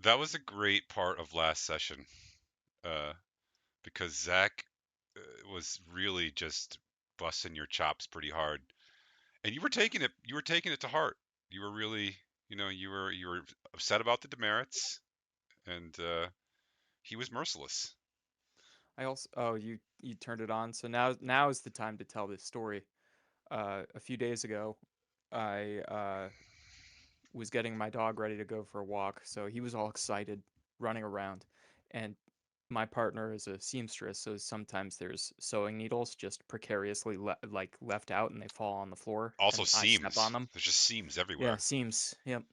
That was a great part of last session, uh, because Zach was really just busting your chops pretty hard, and you were taking it. You were taking it to heart. You were really, you were upset about the demerits, and he was merciless. I also you turned it on, so now is the time to tell this story. A few days ago, I was getting my dog ready to go for a walk, so he was all excited, running around, and my partner is a seamstress, so sometimes there's sewing needles just precariously left out and they fall on the floor Also and I step on seams. them. There's just seams Yeah, everywhere. seams. Yep.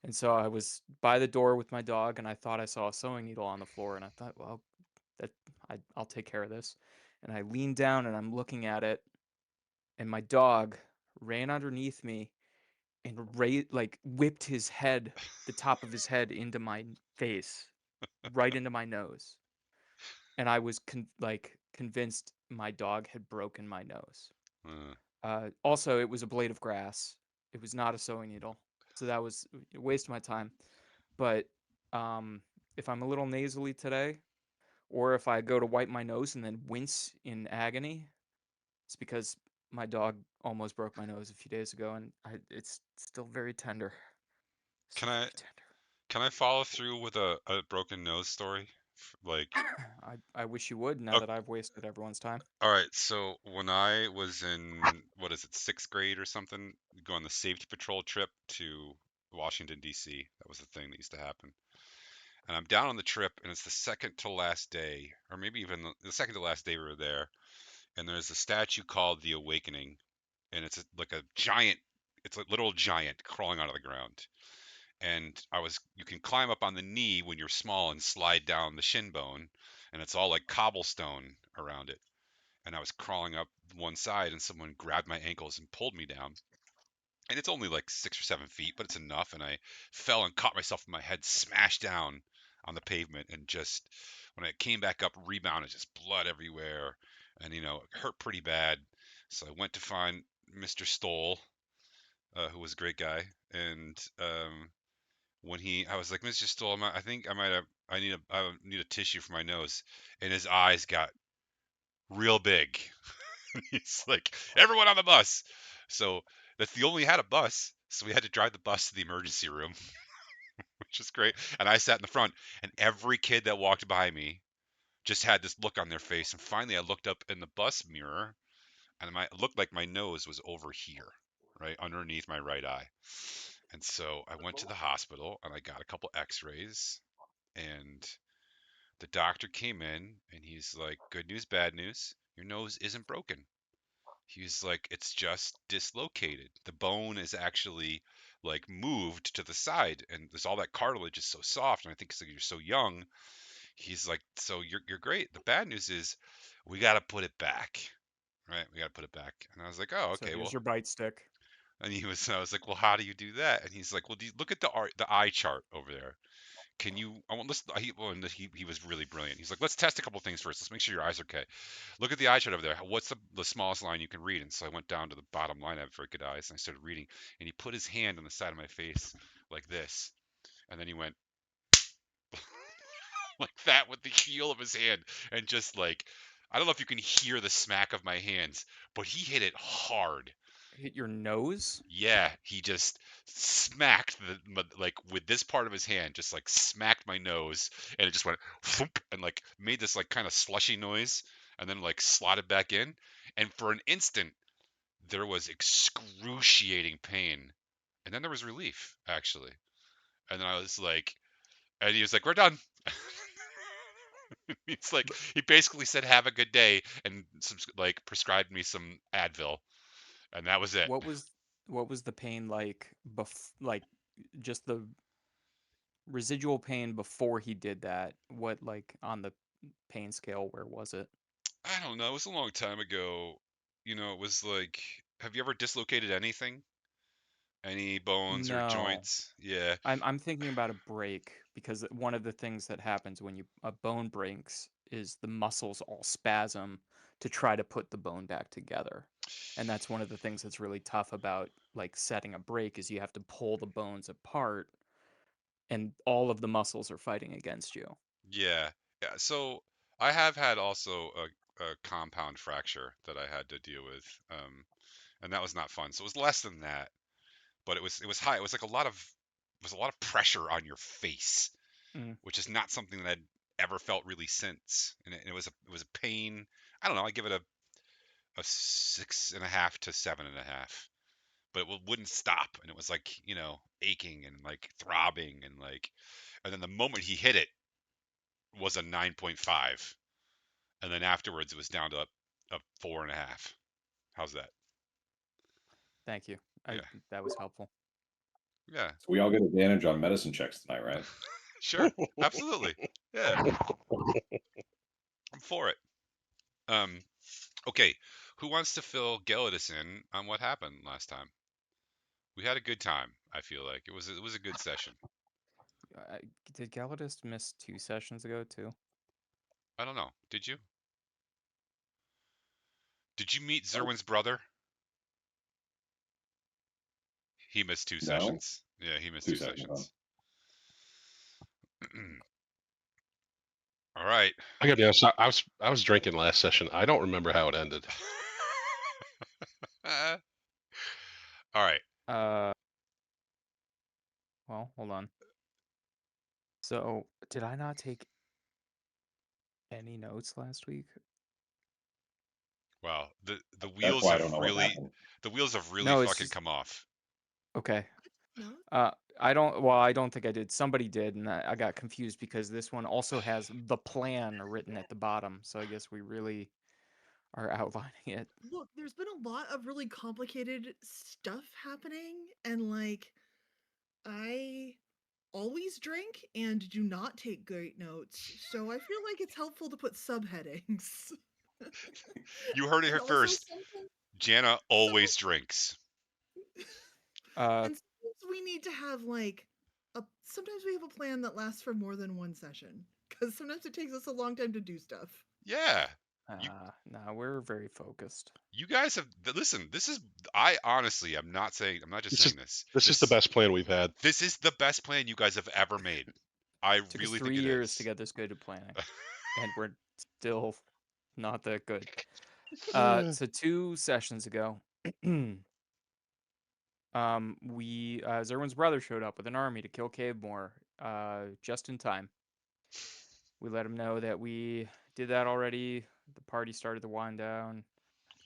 And so I was by the door with my dog and I thought I saw a sewing needle on the floor and I thought, well, that I'll take care of this. And I leaned down and I'm looking at it and my dog ran underneath me and whipped his head, the top of his head into my face, right into my nose. And I was convinced my dog had broken my nose. Uh, Also, it was a blade of grass. It was not a sewing needle, so that was a waste of my time. But um, if I'm a little nasally today, or if I go to wipe my nose and then wince in agony, it's because my dog almost broke my nose a few days ago, and it's still very tender. can Still I very tender. can I follow through with a broken nose story? Like, I wish you would now oh, that I've wasted everyone's time. all right. So when I was in what is it, sixth grade or something, go on the safety patrol trip to Washington D.C. That was the thing that used to happen. And I'm down on the trip, and it's the second to last day, or maybe even the second to last day we were there. And there's a statue called the Awakening, and it's like a giant. It's a literal giant crawling out of the ground. And you can climb up on the knee when you're small and slide down the shin bone, and it's all like cobblestone around it. And I was crawling up one side, and someone grabbed my ankles and pulled me down. And it's only like 6 or 7 feet, but it's enough. And I fell and caught myself with my head smashed down on the pavement, and just when I came back up, rebounded, just blood everywhere, and it hurt pretty bad. So I went to find Mr. Stoll, who was a great guy, and I was like, Mr. Stoll, I think I need a tissue for my nose, and his eyes got real big. He's like, everyone on the bus. So that's the only had a bus, so we had to drive the bus to the emergency room, which is great. And I sat in the front, and every kid that walked by me just had this look on their face. And finally, I looked up in the bus mirror, and it looked like my nose was over here, right underneath my right eye. And so I went to the hospital, and I got a couple X-rays, and the doctor came in, and he's like, "Good news, bad news. Your nose isn't broken." He's like, it's just dislocated. The bone is actually like moved to the side, and there's all that cartilage is so soft. And I think 'cause you're so young, he's like, so you're great. The bad news is, we got to put it back, right? We got to put it back. And I was like, oh, So okay, here's well. your bite stick. I was like, well, how do you do that? And he's like, well, look at the eye chart over there. Can you? I want listen. He was really brilliant. He's like, let's test a couple things first. Let's make sure your eyes are okay. Look at the eye chart over there. What's the smallest line you can read? And so I went down to the bottom line. I have very good eyes, and I started reading. And he put his hand on the side of my face like this, and then he went like that with the heel of his hand, and just like, I don't know if you can hear the smack of my hands, but he hit it hard. Hit your nose? Yeah, he just smacked like with this part of his hand, just like smacked my nose, and it just went thump, and like made this like kind of slushy noise, and then like slotted back in. And for an instant, there was excruciating pain, and then there was relief actually. And then I was like, and he was like, "We're done." He's like, he basically said, "Have a good day," and like prescribed me some Advil, and that was it. What was what was the pain like just the residual pain before he did that? What like on the pain scale, where was it? I don't know. It was a long time ago. It was like, have you ever dislocated anything? Any bones or No. joints? Yeah. I'm thinking about a break because one of the things that happens when you a bone breaks is the muscles all spasm to try to put the bone back together. And that's one of the things that's really tough about like setting a break is you have to pull the bones apart and all of the muscles are fighting against you. Yeah. Yeah. So I have had also a compound fracture that I had to deal with. And that was not fun. So it was less than that, but it was high. It was like a lot of pressure on your face, Mm, which is not something that I'd ever felt really since. And it was a pain. I don't know. I give it a 6.5 to 7.5, but it wouldn't stop, and it was like aching and like throbbing and like, and then the moment he hit it was a 9.5, and then afterwards it was down to a 4.5. How's that? thank you. I Yeah, That was helpful. yeah, So we all get advantage on medicine checks tonight, right? sure, absolutely, yeah, I'm for it. Um, okay, who wants to fill Gelidus in on what happened last time? We had a good time. I feel like it was a good session. I, did Galladist miss 2 sessions ago too? I don't know. Did you? Did you meet Oh, Zerwin's brother? He missed two no, sessions. Yeah, he missed 2 two seconds. sessions. All right. I gotta be honest. I was drinking last session. I don't remember how it ended. All right. Uh, well, hold on. So, did I not take any notes last week? Wow. The That's wheels why I have don't know what really happened. the wheels have really No, it's fucking just come off. okay. No. I don't think I did. Somebody did, and I got confused because this one also has the plan written at the bottom. So I guess we really are outlining it. Look, there's been a lot of really complicated stuff happening, and like, I always drink and do not take great notes, so I feel like it's helpful to put subheadings. You heard it And here also first. Jana some always drinks. Uh, and sometimes we need to have like sometimes we have a plan that lasts for more than one session because sometimes it takes us a long time to do stuff. Yeah. You no, we're very focused. you guys have listen, this is I honestly I'm not just This is saying this. this is the best plan we've had. This is the best plan you guys have ever made. I Took us really think 3 it years to is. get this good at planning, and we're still not that good. Uh, So 2 sessions ago, Zerwin's brother showed up with an army to kill Cavemore, just in time. We let him know that we did that already. The party started to wind down.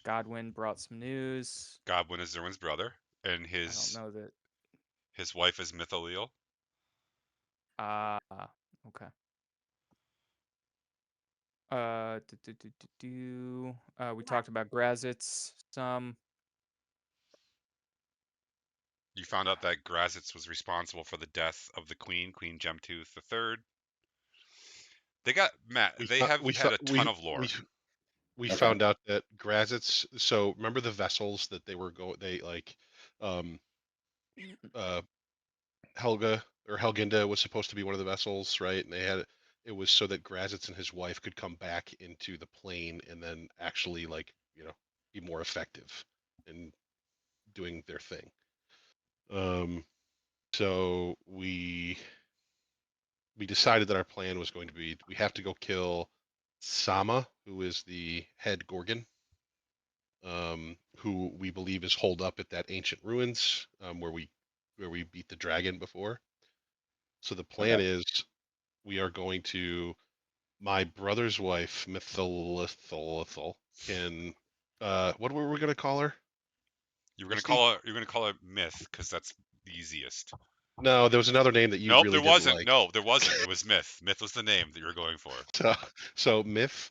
Godwin brought some news. Godwin is Zerwin's brother, and I don't his know that. his wife is Mythalil. Ah, okay. We talked about Grazitz some. You found out that Grazitz was responsible for the death of the Queen, Queen Gemtooth the Third. They got Matt. we They fo- have we had fo- a ton we of lore. we Okay. found out that Grazitz. So remember the vessels that they were they like, um, uh, Helga or Helginda was supposed to be one of the vessels, right? And it was so that Grazitz and his wife could come back into the plane and then actually be more effective in doing their thing. Um, so we decided that our plan was going to be we have to go kill Sama, who is the head Gorgon, who we believe is holed up at that ancient ruins, where we beat the dragon before. So the plan Okay. is we are going to my brother's wife, Mythilithal, can what were we gonna call her? Misty? You're gonna call it Myth because that's the easiest. No, there was another name that you Nope, really there didn't wasn't. like. No, there wasn't. It was Myth. Myth was the name that you were going for. So, so Myth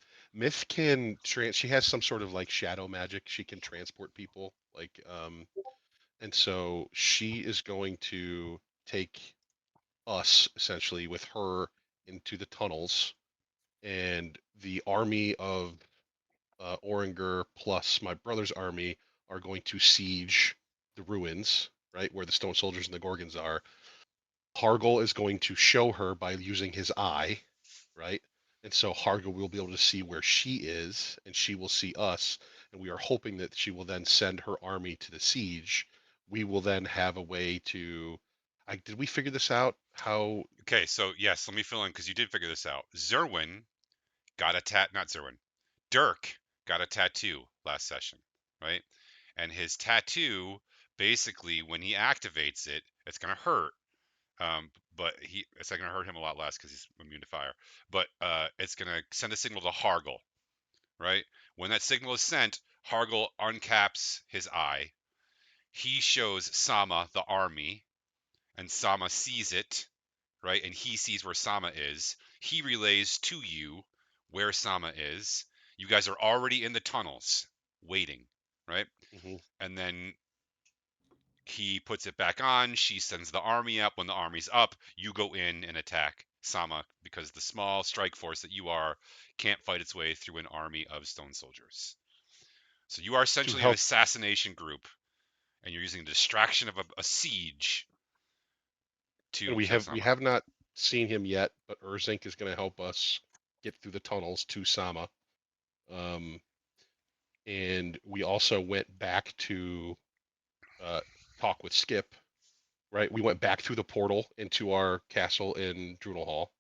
can she has some sort of like shadow magic. She can transport people and so she is going to take us essentially with her into the tunnels, and the army of Oringer plus my brother's army are going to siege the ruins, right where the stone soldiers and the gorgons are. Hargol is going to show her by using his eye, right? and so Harga will be able to see where she is, and she will see us, and we are hoping that she will then send her army to the siege. We will then have a way to. Did we figure this out? How? Okay, so yes, let me fill in because you did figure this out. Zerwin got a not Zerwin. Dirk got a tattoo last session, right? And his tattoo, basically, when he activates it, it's gonna hurt. But it's not gonna hurt him a lot less because he's immune to fire. But it's gonna send a signal to Hargle, right? When that signal is sent, Hargle uncaps his eye. He shows Sama the army, and Sama sees it, right? And he sees where Sama is. He relays to you where Sama is. You guys are already in the tunnels waiting, right? Mhm. And then he puts it back on. She sends the army up. When the army's up, you go in and attack Sama because the small strike force that you are can't fight its way through an army of stone soldiers. So you are To essentially an help, assassination group, and you're using the distraction of a siege and to we kill have we Sama. have not seen him yet, but Urzink is going to help us get through the tunnels to Sama. Um, and we also went back to uh, talk with Skip. Right, we went back through the portal into our castle in Drunel Hall.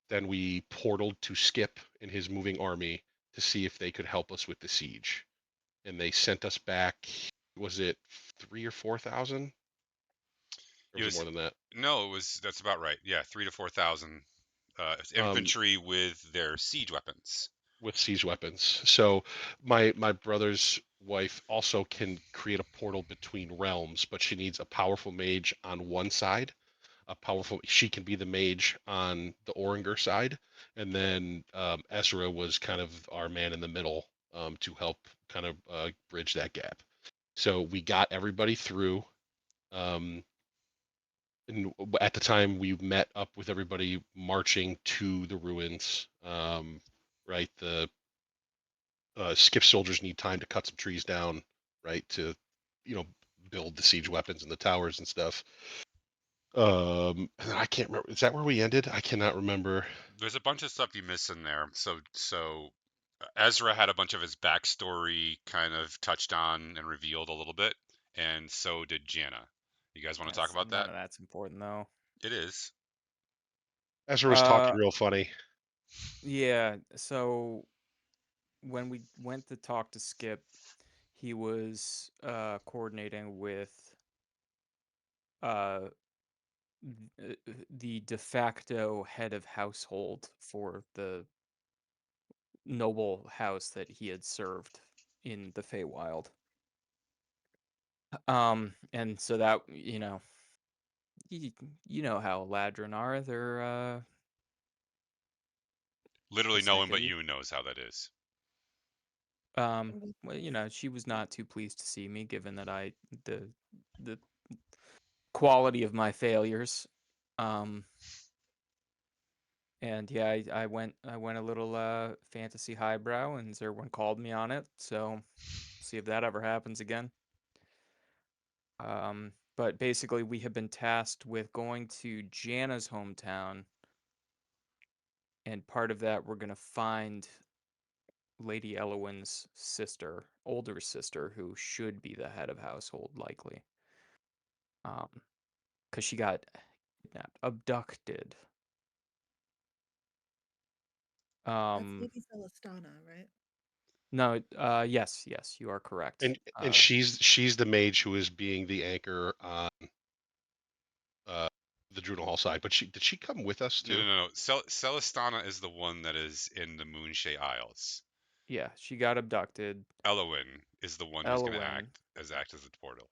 Then we portaled to Skip and his moving army to see if they could help us with the siege. And they sent us back, was it 3 or 4,000? Or It was it more was than that? no, it was that's about right. Yeah, 3 to 4,000 Um, infantry with their siege weapons. with siege weapons. So my brother's wife also can create a portal between realms, but she needs a powerful mage on one side. She can be the mage on the Oringer side, and then Ezra was kind of our man in the middle to help kind of bridge that gap. So we got everybody through. Um, and at the time, we met up with everybody marching to the ruins. Right, the Skip soldiers need time to cut some trees down, right, to you know build the siege weapons and the towers and stuff. And I can't remember. Is that where we ended? I cannot remember. There's a bunch of stuff you miss in there. So Ezra had a bunch of his backstory kind of touched on and revealed a little bit, and so did Jana. You guys want to talk That's about none that? of that's important though. It is. Ezra was talking Uh, real funny. yeah. So when we went to talk to Skip, he was coordinating with uh the de facto head of household for the noble house that he had served in the Feywild. And so that you, you know how Eladrin are. They're Literally just no one thick of but you. you knows how that is. Well, she was not too pleased to see me, given that the the quality of my failures. Um, and yeah, I went a little fantasy highbrow, and Zerwin called me on it. So see if that ever happens again. But basically, we have been tasked with going to Jana's hometown, and part of that we're gonna find Lady Elowin's sister, older sister, who should be the head of household, likely. Because she got kidnapped, abducted. That's Um, Lady Celestana, right? no, yes, yes, you are correct. And she's the mage who is being the anchor on uh the Drunel Hall side. But did she come with us No, no, too? no, no. Celestana is the one that is in the Moonshae Isles. Yeah, she got abducted. Elowin is the one who's going to Elowin, act as the portal.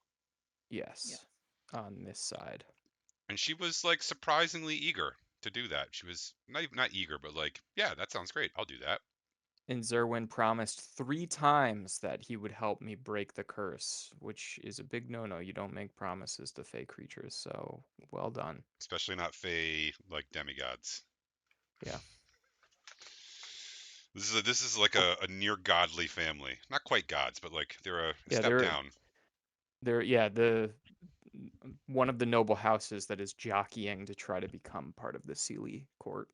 Yeah. yes, on this side. And she was like surprisingly eager to do that. She was not eager, but like, yeah, that sounds great. I'll do that. And Zerwin promised 3 times that he would help me break the curse, which is a big no-no. You don't make promises to fey creatures, so well done. Especially not Fey like demigods. Yeah. This is like a near godly family. Not quite gods, but like they're a Yeah, step down. the one of the noble houses that is jockeying to try to become part of the Sealy court.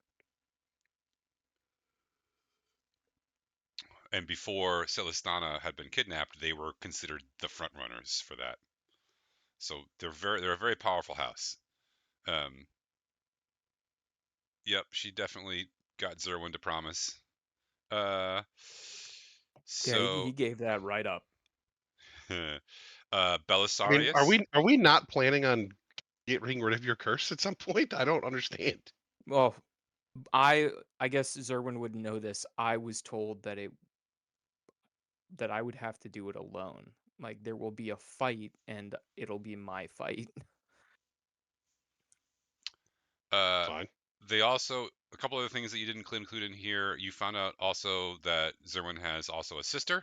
and before Celestana had been kidnapped, they were considered the front runners for that. So they're a very powerful house. Yep, she definitely got Zerwin to promise. Yeah, So he gave that right up. I mean, Belisarius. are we not planning on getting rid of your curse at some point? I don't understand. Well, I guess Zerwin wouldn't know this. I was told that I would have to do it alone. Like there will be a fight and it'll be my fight. Fine. They also, a couple other things that you didn't include in here. You found out also that Zerwin has also a sister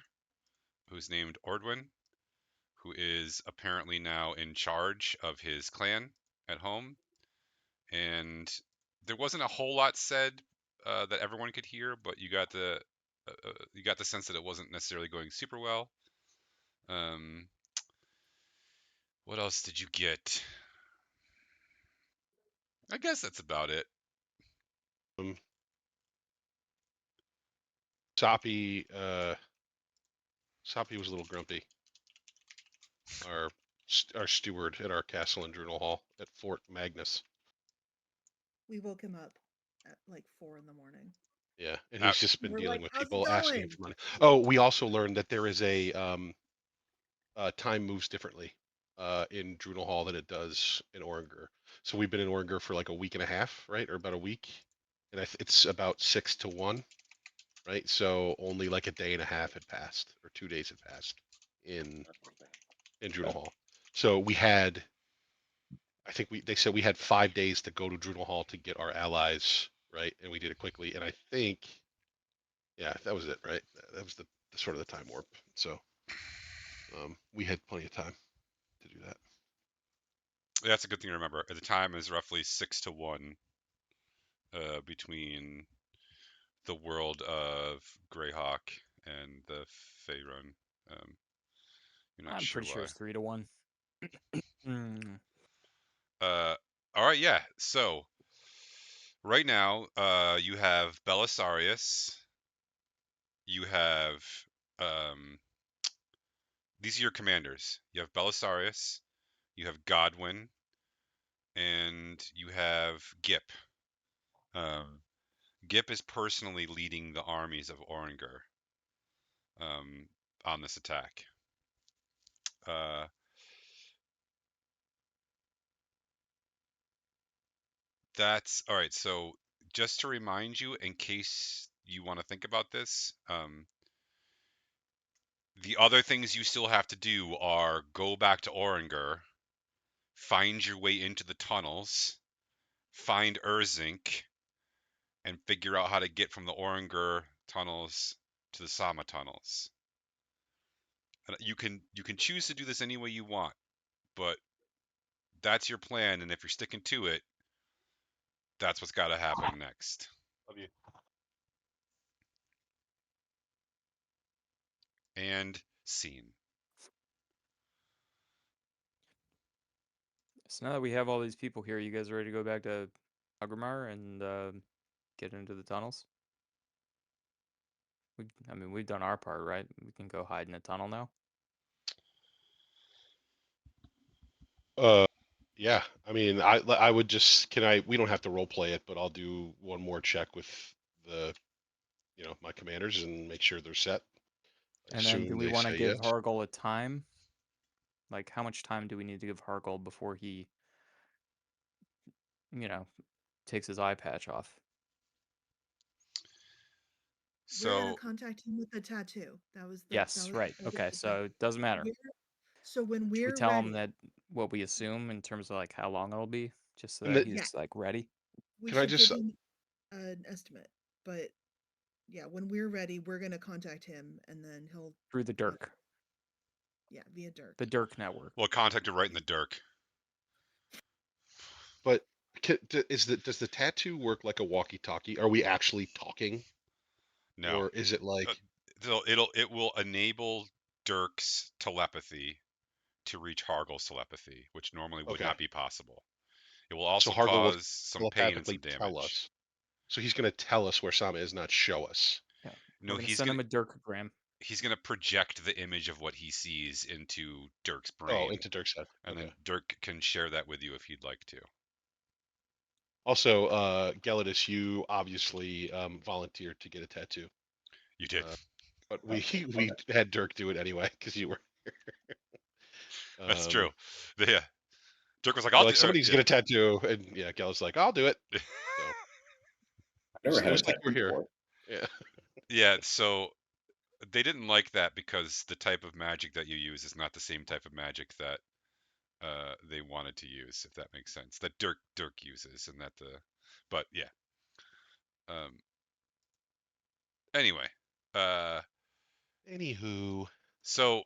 who's named Ordwin, who is apparently now in charge of his clan at home. And there wasn't a whole lot said that everyone could hear, but you got the sense that it wasn't necessarily going super well. What else did you get? I guess that's about it. Soppy was a little grumpy. Our steward at our castle in Drunel Hall at Fort Magnus. We woke him up at like 4 in the morning. Yeah, and he's just been We're dealing like, with "How's it people asking going?" for money. Oh, we also learned that there is a time moves differently in Drunel Hall than it does in Oringer. So we've been in Oringer for like a week and a half, right, or about a week, and it's about 6 to 1, right? So only like a day and a half had passed, or 2 days had passed in Drunel Hall. So we had, I think they said we had 5 days to go to Drunel Hall to get our allies, right? And we did it quickly. And I think, yeah, that was it, right? That was the sort of the time warp. So we had plenty of time to do that. That's a good thing to remember. At the time is roughly 6 to 1 between the world of Greyhawk and the Faerun. You're not I'm sure pretty sure why. it's 3 to 1. All right, yeah. So right now, you have Belisarius. You have these are your commanders. You have Belisarius. You have Godwin, and you have Gip. Gip is personally leading the armies of Oringer on this attack. That's all right. So just to remind you, in case you want to think about this, the other things you still have to do are go back to Oringer, find your way into the tunnels, find Urzink, and figure out how to get from the Oringer tunnels to the Sama tunnels. And you can choose to do this any way you want, but that's your plan, and if you're sticking to it, that's what's got to happen next. Love you. And scene. So now that we have all these people here, you guys ready to go back to Agramar and get into the tunnels? I mean, we've done our part, right? We can go hide in a tunnel now. Yeah. I mean, I would just we don't have to role play it, but I'll do one more check with the my commanders and make sure they're set. And then do we they want to say give yes. Hargol a time? Like, how much time do we need to give Hargol before he, takes his eye patch off? We're gonna So contact him with the tattoo. That was Yes, right. that was Okay, the so thing. it doesn't matter. So when Should we we're tell him ready, that what we assume in terms of like how long it'll be, just so And that yeah, he's like ready we Can I should give just him an estimate. But yeah, when we're ready, we're gonna contact him, and then he'll through the let, Dirk, via Dirk. the Dirk network? well, contacted right in the Dirk. But does the tattoo work like a walkie-talkie? Are we actually talking, No, or is it like it will enable Dirk's telepathy to reach Hargol's telepathy, which normally would okay? not be possible. It will So also Hargle will cause some pain and telepathically some tell damage. us. So he's going to tell us where Sama is, not show us. Yeah. No, We're gonna send him a Dirkogram. he's gonna project the image of what he sees into Dirk's brain. Oh, into Dirk's head. And Okay. then Dirk can share that with you if he'd like to. Also, Gelidus, you obviously volunteered to get a tattoo, You did. but we had Dirk do it anyway because you were. That's true. Yeah. Dirk was like, You're "I'll like, do." somebody's Yeah. get a tattoo, and yeah, Gelidus like, I'll do it. So I've never it had a was like we're tattoo here. before. Yeah. Yeah. So they didn't like that because the type of magic that you use is not the same type of magic that they wanted to use, if that makes sense. That Dirk uses, and that but yeah. Anyway, uh, Anywho, so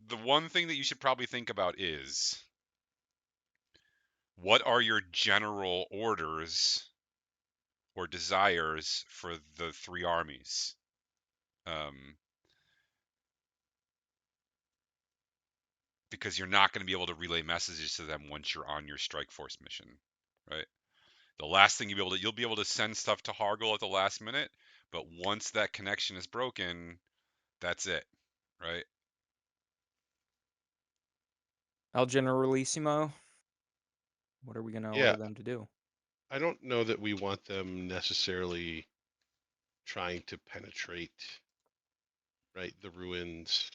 the one thing that you should probably think about is, what are your general orders or desires for the three armies? Because you're not going to be able to relay messages to them once you're on your strike force mission, right? The last thing you'll be able to send stuff to Hargle at the last minute, but once that connection is broken, that's it, right? El Generalissimo. What are we gonna yeah, order them to do? I don't know that we want them necessarily trying to penetrate, right, the ruins,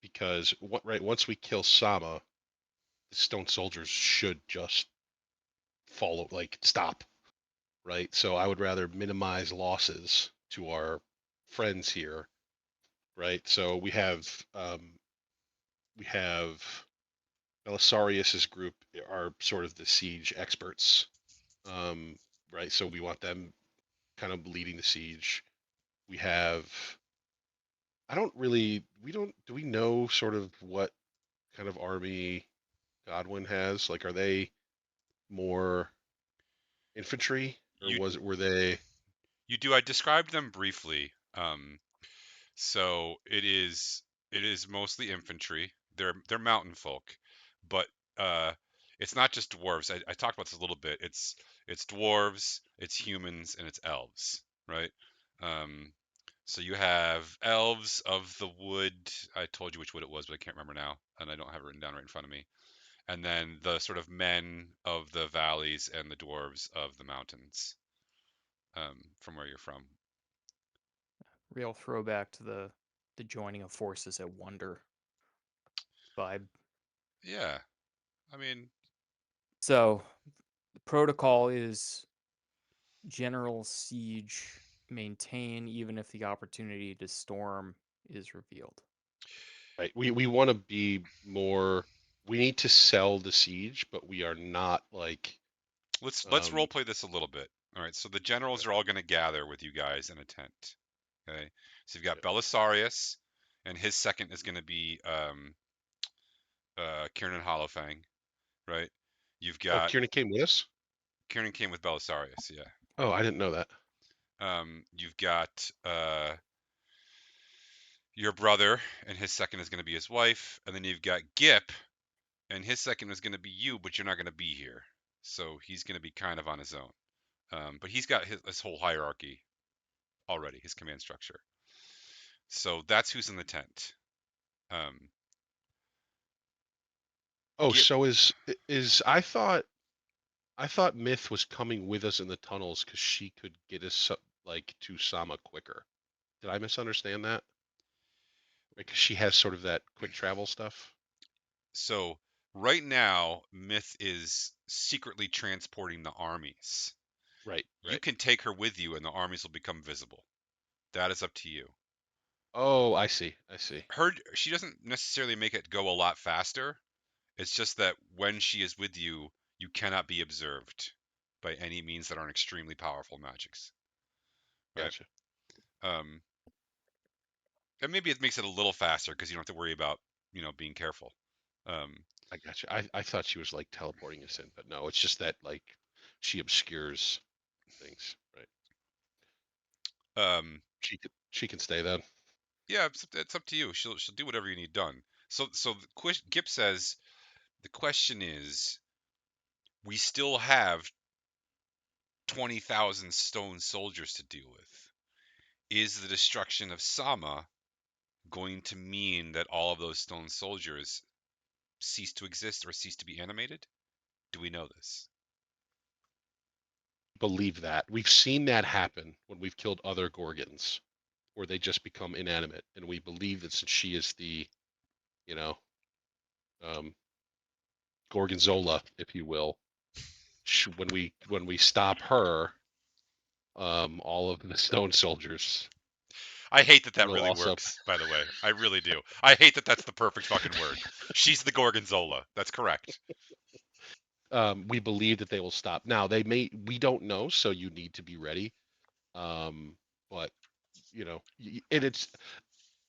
because right once we kill Sama, the stone soldiers should just follow, like stop, right? So I would rather minimize losses to our friends here, right? So we have Belisarius's group are sort of the siege experts, right? So we want them kind of leading the siege. We have we don't do we know sort of what kind of army Godwin has? Like, are they more infantry, or You were they? you do. I described them briefly. So it is mostly infantry. They're mountain folk, but uh, it's not just dwarves. I talked about this a little bit. It's dwarves, it's humans, and it's elves, right? Um, so you have elves of the wood. I told you which wood it was, but I can't remember now, and I don't have it written down right in front of me. And then the sort of men of the valleys and the dwarves of the mountains, from where you're from. Real throwback to the joining of forces at Wonder vibe. Yeah, I mean, So the protocol is general siege maintain even if the opportunity to storm is revealed. Right. We want to be more. We need to sell the siege, but we are not like. let's role play this a little bit. All right, so the generals Okay. are all going to gather with you guys in a tent. Okay, so you've got Yep. Belisarius, and his second is going to be Kieran Hollowfang, right? You've Oh, got Kieran came with us. Kieran came with Belisarius, yeah. Oh, I didn't know that. You've got your brother, and his second is going to be his wife, and then you've got Gip, and his second is going to be you, but you're not going to be here, so he's going to be kind of on his own. But he's got his whole hierarchy already, his command structure. So that's who's in the tent. Um, Oh, Gip, so is I thought Myth was coming with us in the tunnels because she could get us like to Sama quicker. Did I misunderstand that? Because she has sort of that quick travel stuff. so right now, Myth is secretly transporting the armies. Right. You Right. can take her with you, and the armies will become visible. That is up to you. Oh, I see. I see. She doesn't necessarily make it go a lot faster. It's just that when she is with you, you cannot be observed by any means that aren't extremely powerful magics, right? Gotcha. Um, and maybe it makes it a little faster because you don't have to worry about being careful. Um, I gotcha. I thought she was like teleporting us in, but no, it's just that like she obscures things. Right. um, She can stay then. yeah, it's up to you. She'll do whatever you need done. So Gip says the question is, we still have 20,000 stone soldiers to deal with. Is the destruction of Sama going to mean that all of those stone soldiers cease to exist or cease to be animated? Do we know this? Believe that. We've seen that happen when we've killed other Gorgons, where they just become inanimate, and we believe that since she is the, you know, um, Gorgonzola, if you will, when we stop her, all of the stone soldiers I hate that that will really also. works, by the way. I really do. I hate that that's the perfect fucking word. She's the Gorgonzola. That's correct. We believe that they will stop. Now they may. We don't know, so you need to be ready. But and it's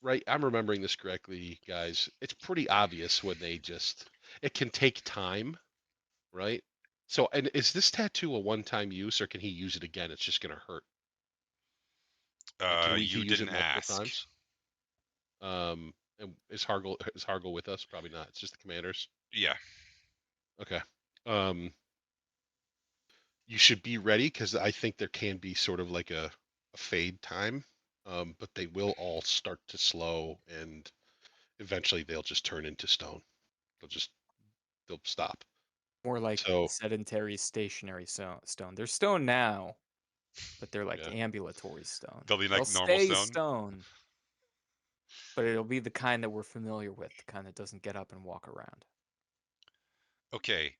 right. I'm remembering this correctly, guys. It's pretty obvious when they just. It can take time, right? So, and is this tattoo a one-time use, or can he use it again? It's just gonna hurt. Like, can he You use it didn't multiple ask. times? And is Hargle with us? Probably not. It's just the commanders. Yeah. Okay. Um, you should be ready because I think there can be sort of like a fade time, but they will all start to slow, and eventually they'll just turn into stone. They'll stop. More like So sedentary, stationary stone. They're stone now, but they're like yeah, ambulatory stone. They'll be They'll like normal stay stone. stone, but it'll be the kind that we're familiar with, the kind that doesn't get up and walk around. Okay.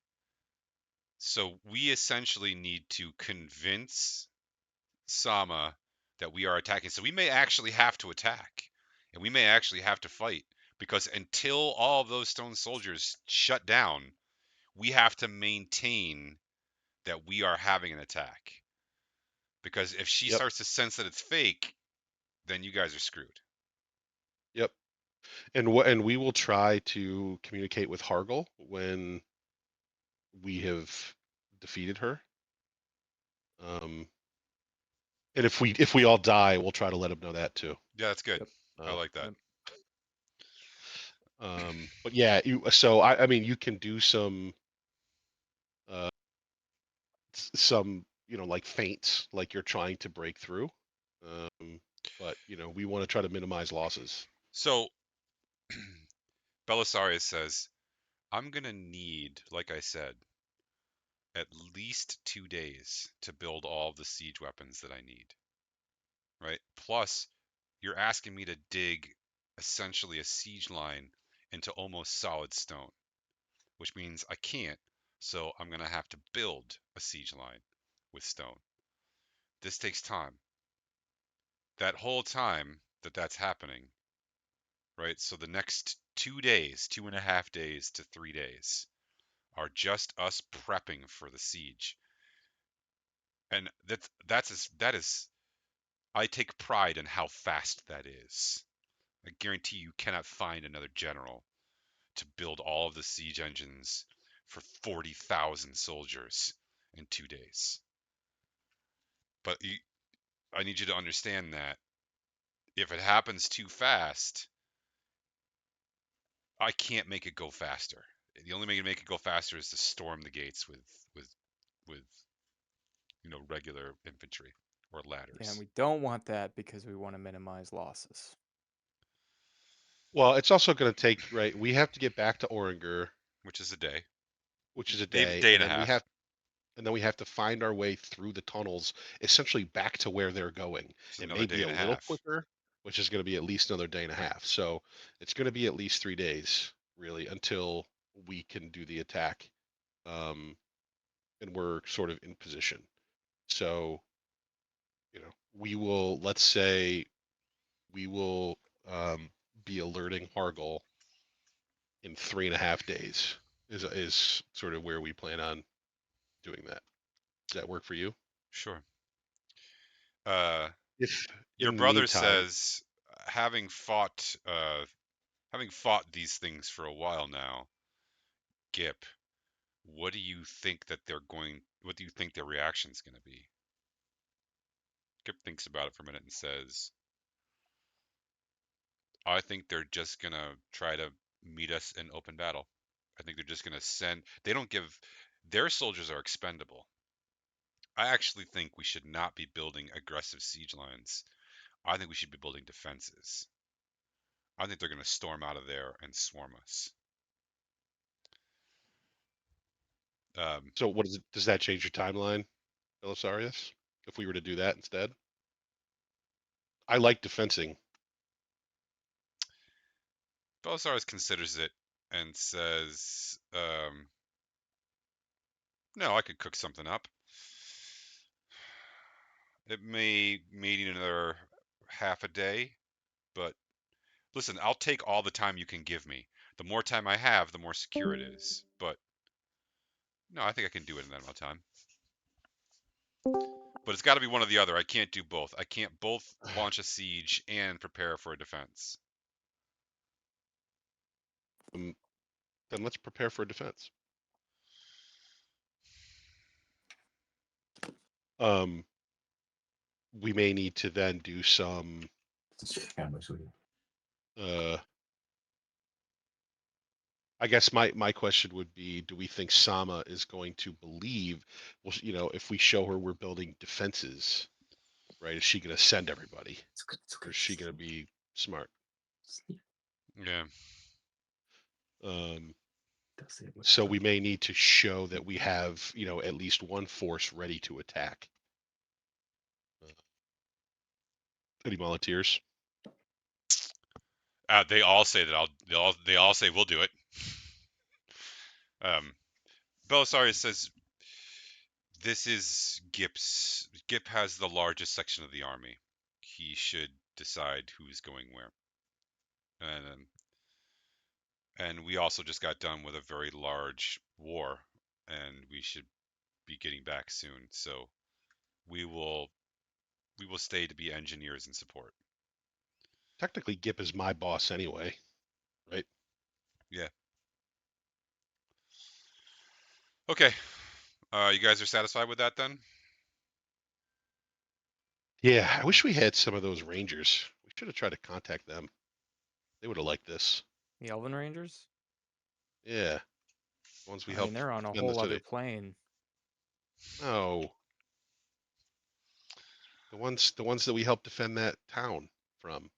So we essentially need to convince Sama that we are attacking. So we may actually have to attack, and we may actually have to fight, because until all of those stone soldiers shut down, we have to maintain that we are having an attack. Because if she yep, starts to sense that it's fake, then you guys are screwed. yep. And we will try to communicate with Hargle when we have defeated her. And if we all die, we'll try to let him know that too. Yeah, that's good. Yep. I like that. Yep. But yeah, so I mean, you can do some uh, like feints, like you're trying to break through. But we want to try to minimize losses. So Belisarius says, I'm gonna need, like I said, at least 2 days to build all the siege weapons that I need. Right? Plus, you're asking me to dig essentially a siege line into almost solid stone, which means I can't. So I'm gonna have to build a siege line with stone. This takes time. That whole time that's happening, right? So the next 2 days, 2.5 days to 3 days, are just us prepping for the siege. And that is I take pride in how fast that is. I guarantee you cannot find another general to build all of the siege engines for 40,000 soldiers in 2 days. But I need you to understand that if it happens too fast, I can't make it go faster. The only way to make it go faster is to storm the gates with with regular infantry or Yeah, and ladders, we don't want that because we want to minimize losses. Well, it's also going to take, right? We have to get back to Oringer, which is a day, which is a day, day, day and and a then half. we have to find our way through the tunnels, essentially back to where they're going. It's It another may day be a and a little half. quicker, which is going to be at least another day and a half. So it's going to be at least 3 days, really, until we can do the attack, um, and we're sort of in position. So, we will, let's say, we will be alerting Hargle in 3.5 days. Is sort of where we plan on doing that. Does that work for you? Sure. Uh, If your in the brother meantime, says, having fought these things for a while now, Gip, what do you think that what do you think their reaction's going to be? Gip thinks about it for a minute and says, I think they're just going to try to meet us in open battle. I think they're just going to they don't give, their soldiers are expendable. I actually think we should not be building aggressive siege lines. I think we should be building defenses. I think they're going to storm out of there and swarm us. So what is it? Does that change your timeline, Belisarius? If we were to do that instead? I like defensing. Belisarius considers it and says, no, I could cook something up. It may need another half a day, but listen, I'll take all the time you can give me. The more time I have, the more secure it is. But no, I think I can do it in that amount of time. But it's got to be one or the other. I can't do both. I can't both launch a siege and prepare for a defense. Then let's prepare for a defense. We may need to then do some I guess my question would be, do we think Sama is going to believe, well, if we show her we're building defenses, right, is she going to send everybody? Or is she going to be smart? Yeah. So we may need to show that we have, at least one force ready to attack. Any volunteers? They all say that they all say we'll do it. Belisarius says this is Gip's. Gip has the largest section of the army. He should decide who's going where. And we also just got done with a very large war, and we should be getting back soon. So we will stay to be engineers and support. Technically, Gip is my boss anyway, right? Yeah. Okay. You guys are satisfied with that then? Yeah, I wish we had some of those rangers. We should have tried to contact them. They would have liked this. The Elven Rangers? Yeah. The ones we I mean, helped they're on a defend the whole other city. plane. No. The ones that we helped defend that town from.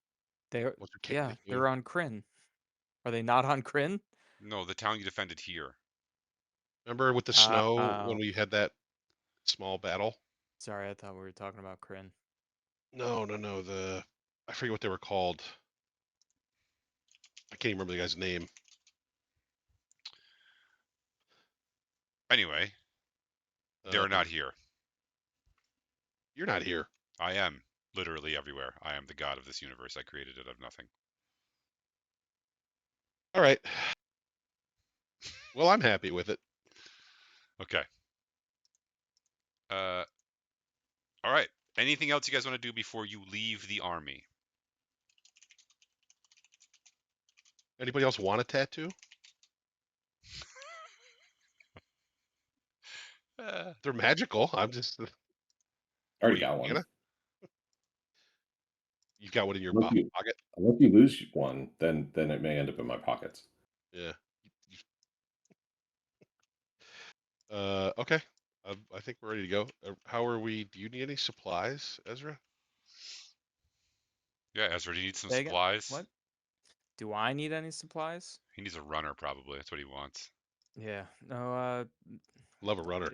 They're Ones who yeah, came- they're on Kryn. Are they not on Kryn? No, the town you defended here. Remember with the snow Oh. when we had that small battle? Sorry, I thought we were talking about Kryn. No. I forget what they were called. I can't even remember the guy's name. Anyway, they're not here. You're not here. I am literally everywhere. I am the god of this universe. I created it out of nothing. All right. Well, I'm happy with it. Okay. All right. Anything else you guys want to do before you leave the army? Anybody else want a tattoo? They're magical. I'm just. Already got one. Anna? You got one in your Unless you, pocket? unless you lose one, then it may end up in my pockets. Yeah. Okay. I think we're ready to go. How are we? Do you need any supplies, Ezra? Yeah, Ezra, do you need some Say again? supplies? What? Do I need any supplies? He needs a runner, probably. That's what he wants. Yeah. No, Love a runner.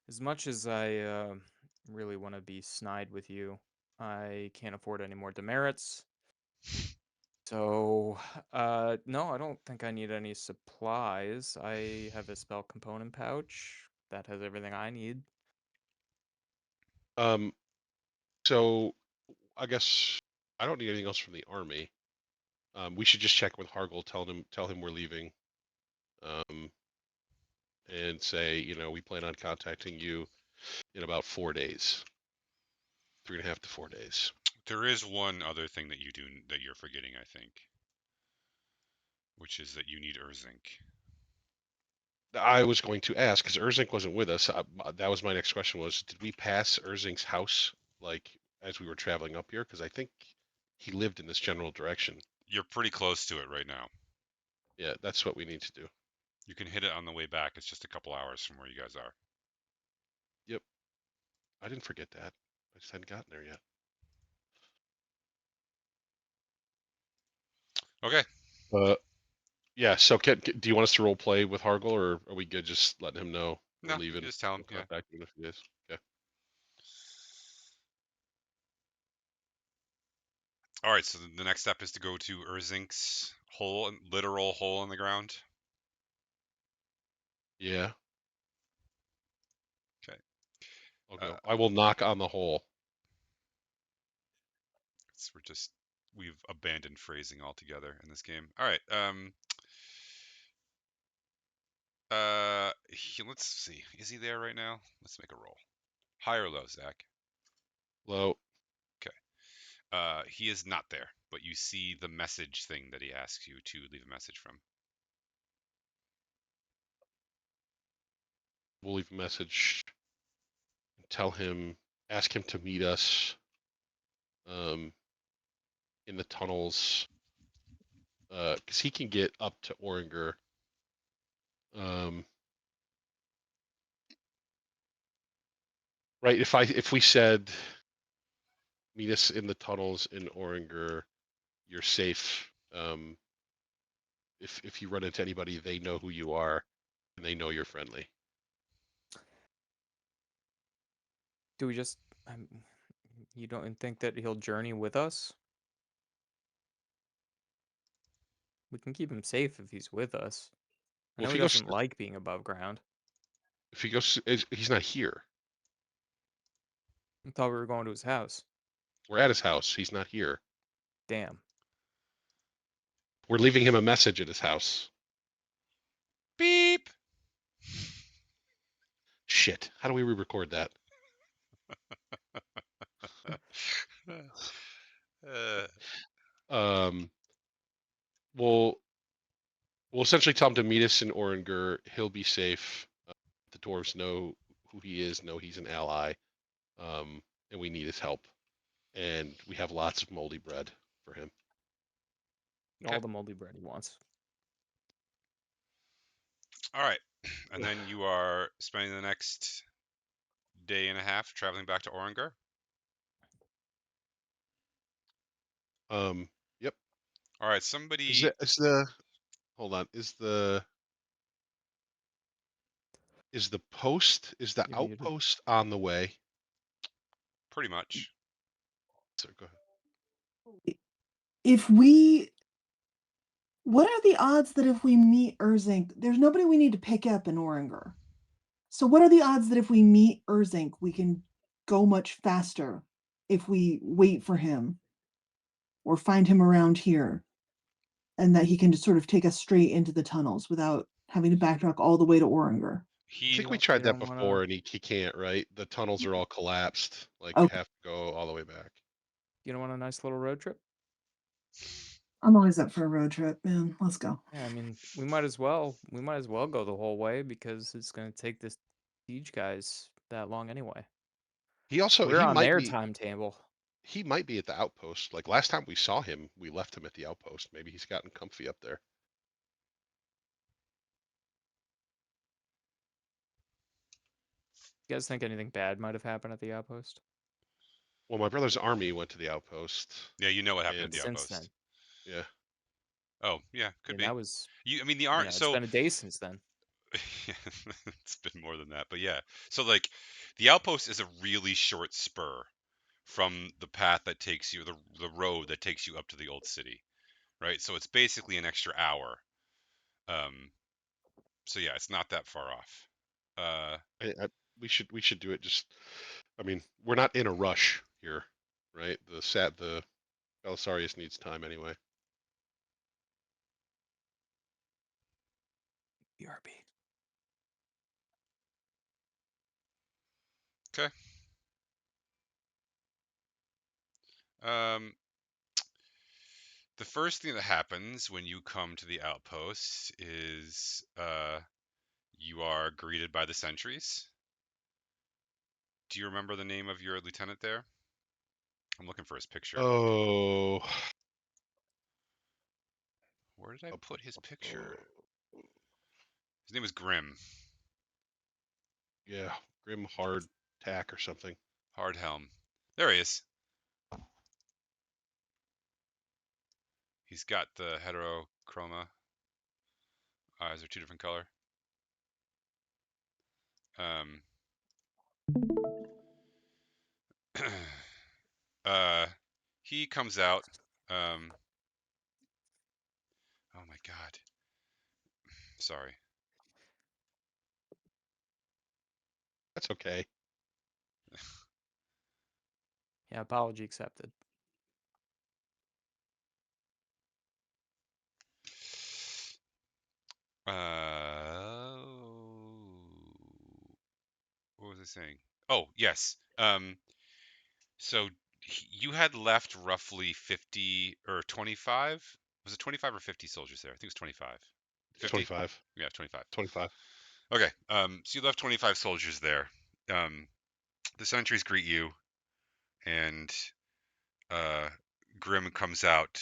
as much as I really want to be snide with you, I can't afford any more demerits. So, no, I don't think I need any supplies. I have a spell component pouch that has everything I need. So I guess I don't need anything else from the army. We should just check with Hargle, tell him we're leaving. And say, we plan on contacting you in about 4 days. 3.5 to 4 days. There is one other thing that you do that you're forgetting, I think, which is that you need Urzink. I was going to ask because Urzink wasn't with us. That was my next question: was did we pass Urzink's house like as we were traveling up here? Because I think he lived in this general direction. You're pretty close to it right now. Yeah, that's what we need to do. You can hit it on the way back. It's just a couple hours from where you guys are. Yep. I didn't forget that. I just hadn't gotten there yet. Okay. Yeah. So, do you want us to role play with Hargle, or are we good just letting him know we're No, leaving? you just tell him. We'll Yeah. contact you in a few days. Okay. All right. So the next step is to go to Erzink's hole, literal hole in the ground. Yeah. Okay. I'll go. I will knock on the hole. We've abandoned phrasing altogether in this game. All right. Let's see. Is he there right now? Let's make a roll. High or low, Zach? Low. Okay. He is not there, but you see the message thing that he asks you to leave a message from. We'll leave a message. Tell him. Ask him to meet us. In the tunnels. Because he can get up to Oringer. Right. If we said meet us in the tunnels in Oringer, you're safe. If you run into anybody, they know who you are, and they know you're friendly. Do we just? You don't think that he'll journey with us? We can keep him safe if he's with us. I Well, know if he he goes, doesn't like being above ground. he's not here. I thought we were going to his house. We're at his house. He's not here. Damn. We're leaving him a message at his house. Beep. Shit. How do we re-record that? Um, we'll essentially tell him to meet us in Oringer. He'll be safe. The dwarves know who he is. Know he's an ally. And we need his help. And we have lots of moldy bread for him. Okay. All the moldy bread he wants. All right. And then you are spending the next day and a half traveling back to Oringer. Yep. All right. Somebody. Hold on. Is the post? Is the You're muted. outpost on the way? Pretty much. So go ahead. If we, what are the odds that if we meet Erzink, there's nobody we need to pick up in Oringer. So what are the odds that if we meet Erzink, we can go much faster if we wait for him or find him around here, and that he can just sort of take us straight into the tunnels without having to backtrack all the way to Oringer? I He think we You tried that don't before, wanna. and he can't. Right? The tunnels are all collapsed. Like you Okay, have to go all the way back. You don't want a nice little road trip? I'm always up for a road trip, man. Let's go. Yeah, I mean, we might as well. We might as well go the whole way because it's gonna take this siege guys that long anyway. We're He on might their be timetable. at the outpost. Like last time we saw him, we left him at the outpost. Maybe he's gotten comfy up there. You guys think anything bad might have happened at the outpost? Well, my brother's army went to the outpost. Yeah, you know what happened at And the Since outpost. then, yeah. Oh, yeah, I could mean, be. that was. I mean, the Yeah, army. it's So been a day since then. it's been more than that, but yeah. So like, the outpost is a really short spur from the path that takes you, the road that takes you up to the old city, right? So it's basically an extra hour. So yeah, it's not that far off. We should do it. Just, I mean, we're not in a rush here, right? The Belisarius needs time anyway. BRB. Okay. The first thing that happens when you come to the outpost is you are greeted by the sentries. Do you remember the name of your lieutenant there? I'm looking for his picture. Oh. Where did I put his picture? His name was Grim. Yeah, Grim Hard Tack or something. Hard helm. There he is. He's got the heterochroma. Eyes are 2 different color. He comes out. Oh my god. Sorry. That's okay. Yeah, apology accepted. What was I saying? Oh, yes. So you had left roughly 50 or 25. Was it 25 or 50 soldiers there? I think it was 25. 50? 25. Yeah, 25. 25. Okay. So you left 25 soldiers there. The sentries greet you, and Grim comes out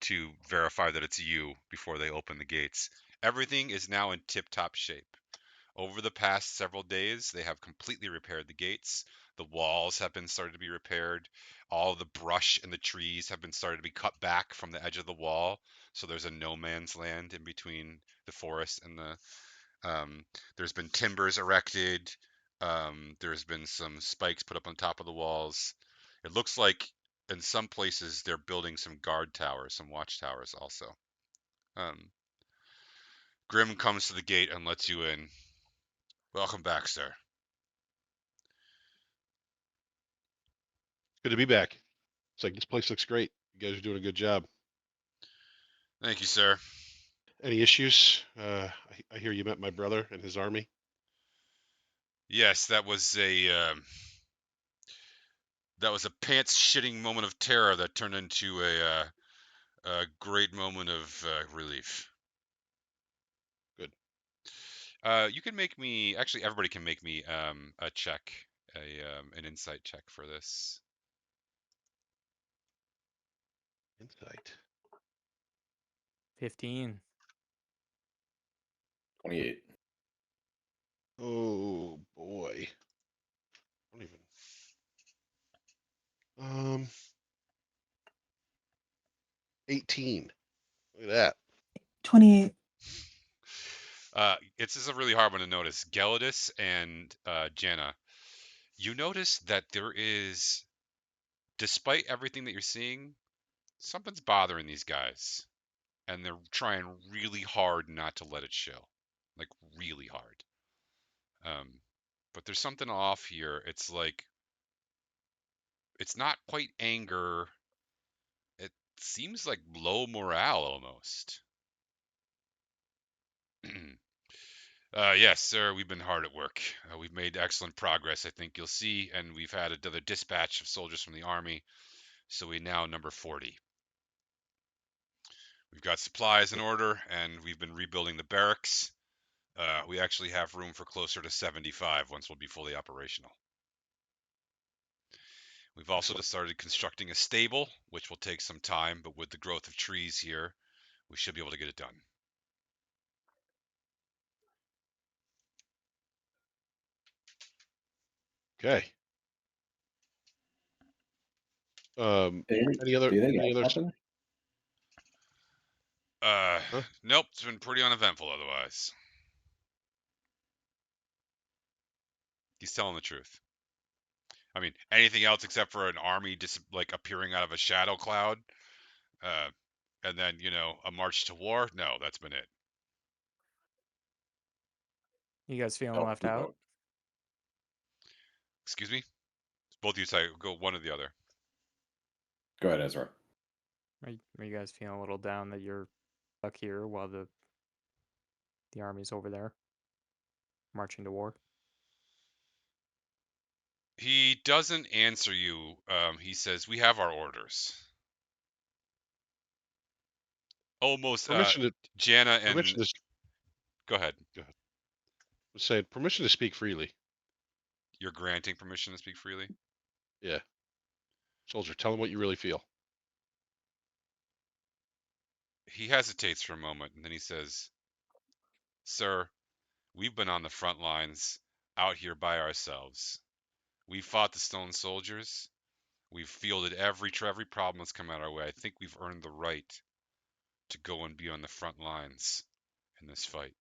to verify that it's you before they open the gates. Everything is now in tip-top shape. Over the past several days, they have completely repaired the gates. The walls have been started to be repaired. All the brush and the trees have been started to be cut back from the edge of the wall. So there's a no man's land in between the forest and the. There's been timbers erected. There's been some spikes put up on top of the walls. It looks like in some places they're building some guard towers, some watchtowers also. Grim comes to the gate and lets you in. Welcome back, sir. Good to be back. It's like this place looks great. You guys are doing a good job. Thank you, sir. Any issues? I hear you met my brother and his army. Yes, that was a pants shitting moment of terror that turned into a great moment of relief. Good. You can make me. Actually, everybody can make me a check, an insight check for this. Insight. 15. 28. Oh boy. I don't even. 18. Look at that. 28. This is a really hard one to notice. Gelidus and Janna, you notice that there is, despite everything that you're seeing, something's bothering these guys, and they're trying really hard not to let it show, like really hard. But there's something off here. It's like it's not quite anger. It seems like low morale almost. Yes, sir, we've been hard at work. We've made excellent progress, I think you'll see, and we've had another dispatch of soldiers from the army, so we now number 40. We've got supplies in order, and we've been rebuilding the barracks. We actually have room for closer to 75 once we'll be fully operational. We've also just started constructing a stable, which will take some time, but with the growth of trees here, we should be able to get it done. Okay. Any other? Anything Any else other? happen? Huh? Nope, it's been pretty uneventful otherwise. He's telling the truth. I mean, anything else except for an army just like appearing out of a shadow cloud, and then a march to war. No, that's been it. You guys feeling Oh, left out? Excuse me. Both of you say go one or the other. Go ahead, Ezra. Are you guys feeling a little down that you're stuck here while the army's over there marching to war? He doesn't answer you. He says, "We have our orders." Almost. Permission to Janna and permission to go ahead. say permission to speak freely. You're granting permission to speak freely. Yeah. Soldier, tell him what you really feel. He hesitates for a moment, and then he says, "Sir, we've been on the front lines, out here by ourselves. We fought the stone soldiers. We've fielded every problem that's come out our way. I think we've earned the right to go and be on the front lines in this fight.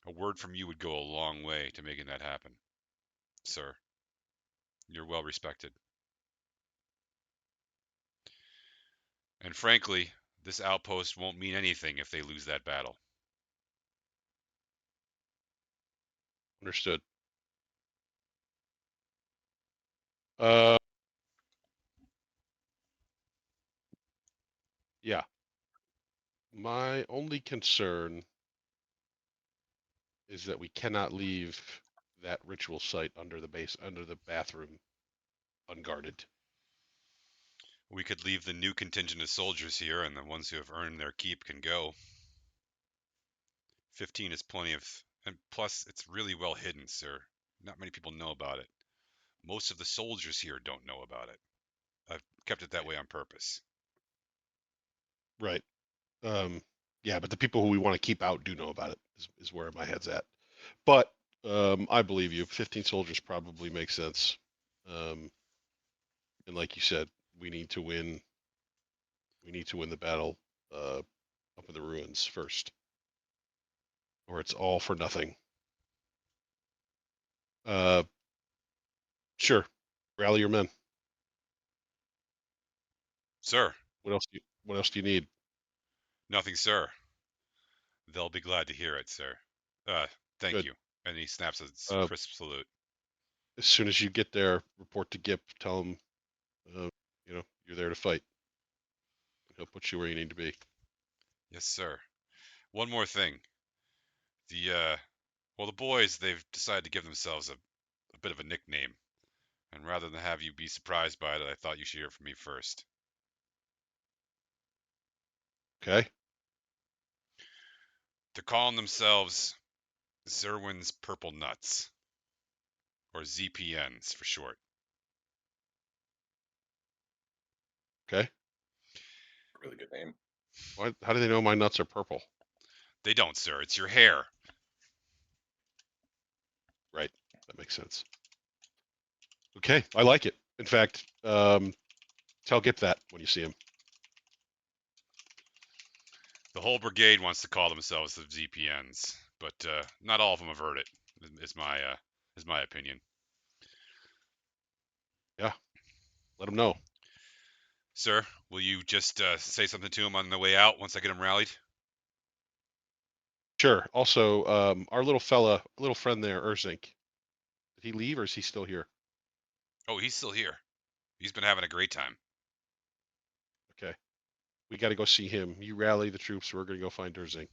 A word from you would go a long way to making that happen, sir. You're well respected. And frankly, this outpost won't mean anything if they lose that battle. Understood. Yeah. My only concern is that we cannot leave that ritual site under the bathroom unguarded. We could leave the new contingent of soldiers here, and the ones who have earned their keep can go. 15 is plenty of, and plus it's really well hidden, sir. Not many people know about it. Most of the soldiers here don't know about it. I've kept it that way on purpose. Right. Yeah, but the people who we want to keep out do know about it, is where my head's at. But I believe you. 15 soldiers probably makes sense. And like you said, we need to win. We need to win the battle up in the ruins first, or it's all for nothing. Sure. Rally your men. Sir. What else do you need? Nothing, sir. They'll be glad to hear it, sir. Thank Good. you. And he snaps a crisp salute. As soon as you get there, report to Gip. Tell him, you're there to fight. He'll put you where you need to be. Yes, sir. One more thing. The boys, they've decided to give themselves a bit of a nickname. And rather than have you be surprised by it, I thought you should hear from me first. Okay. They're calling themselves Zerwin's Purple Nuts, or ZPNs for short. Okay. Really good name. How do they know my nuts are purple? They don't, sir. It's your hair. Right. That makes sense. Okay. I like it. In fact, tell Gip that when you see him. The whole brigade wants to call themselves the ZPNs, but not all of them have heard it. Is my opinion. Yeah. Let him know. Sir, will you just say something to him on the way out once I get him rallied? Sure. Also, our little friend there, Urzink, did he leave or is he still here? Oh, he's still here. He's been having a great time. Okay. We got to go see him. You rally the troops. We're going to go find Urzink.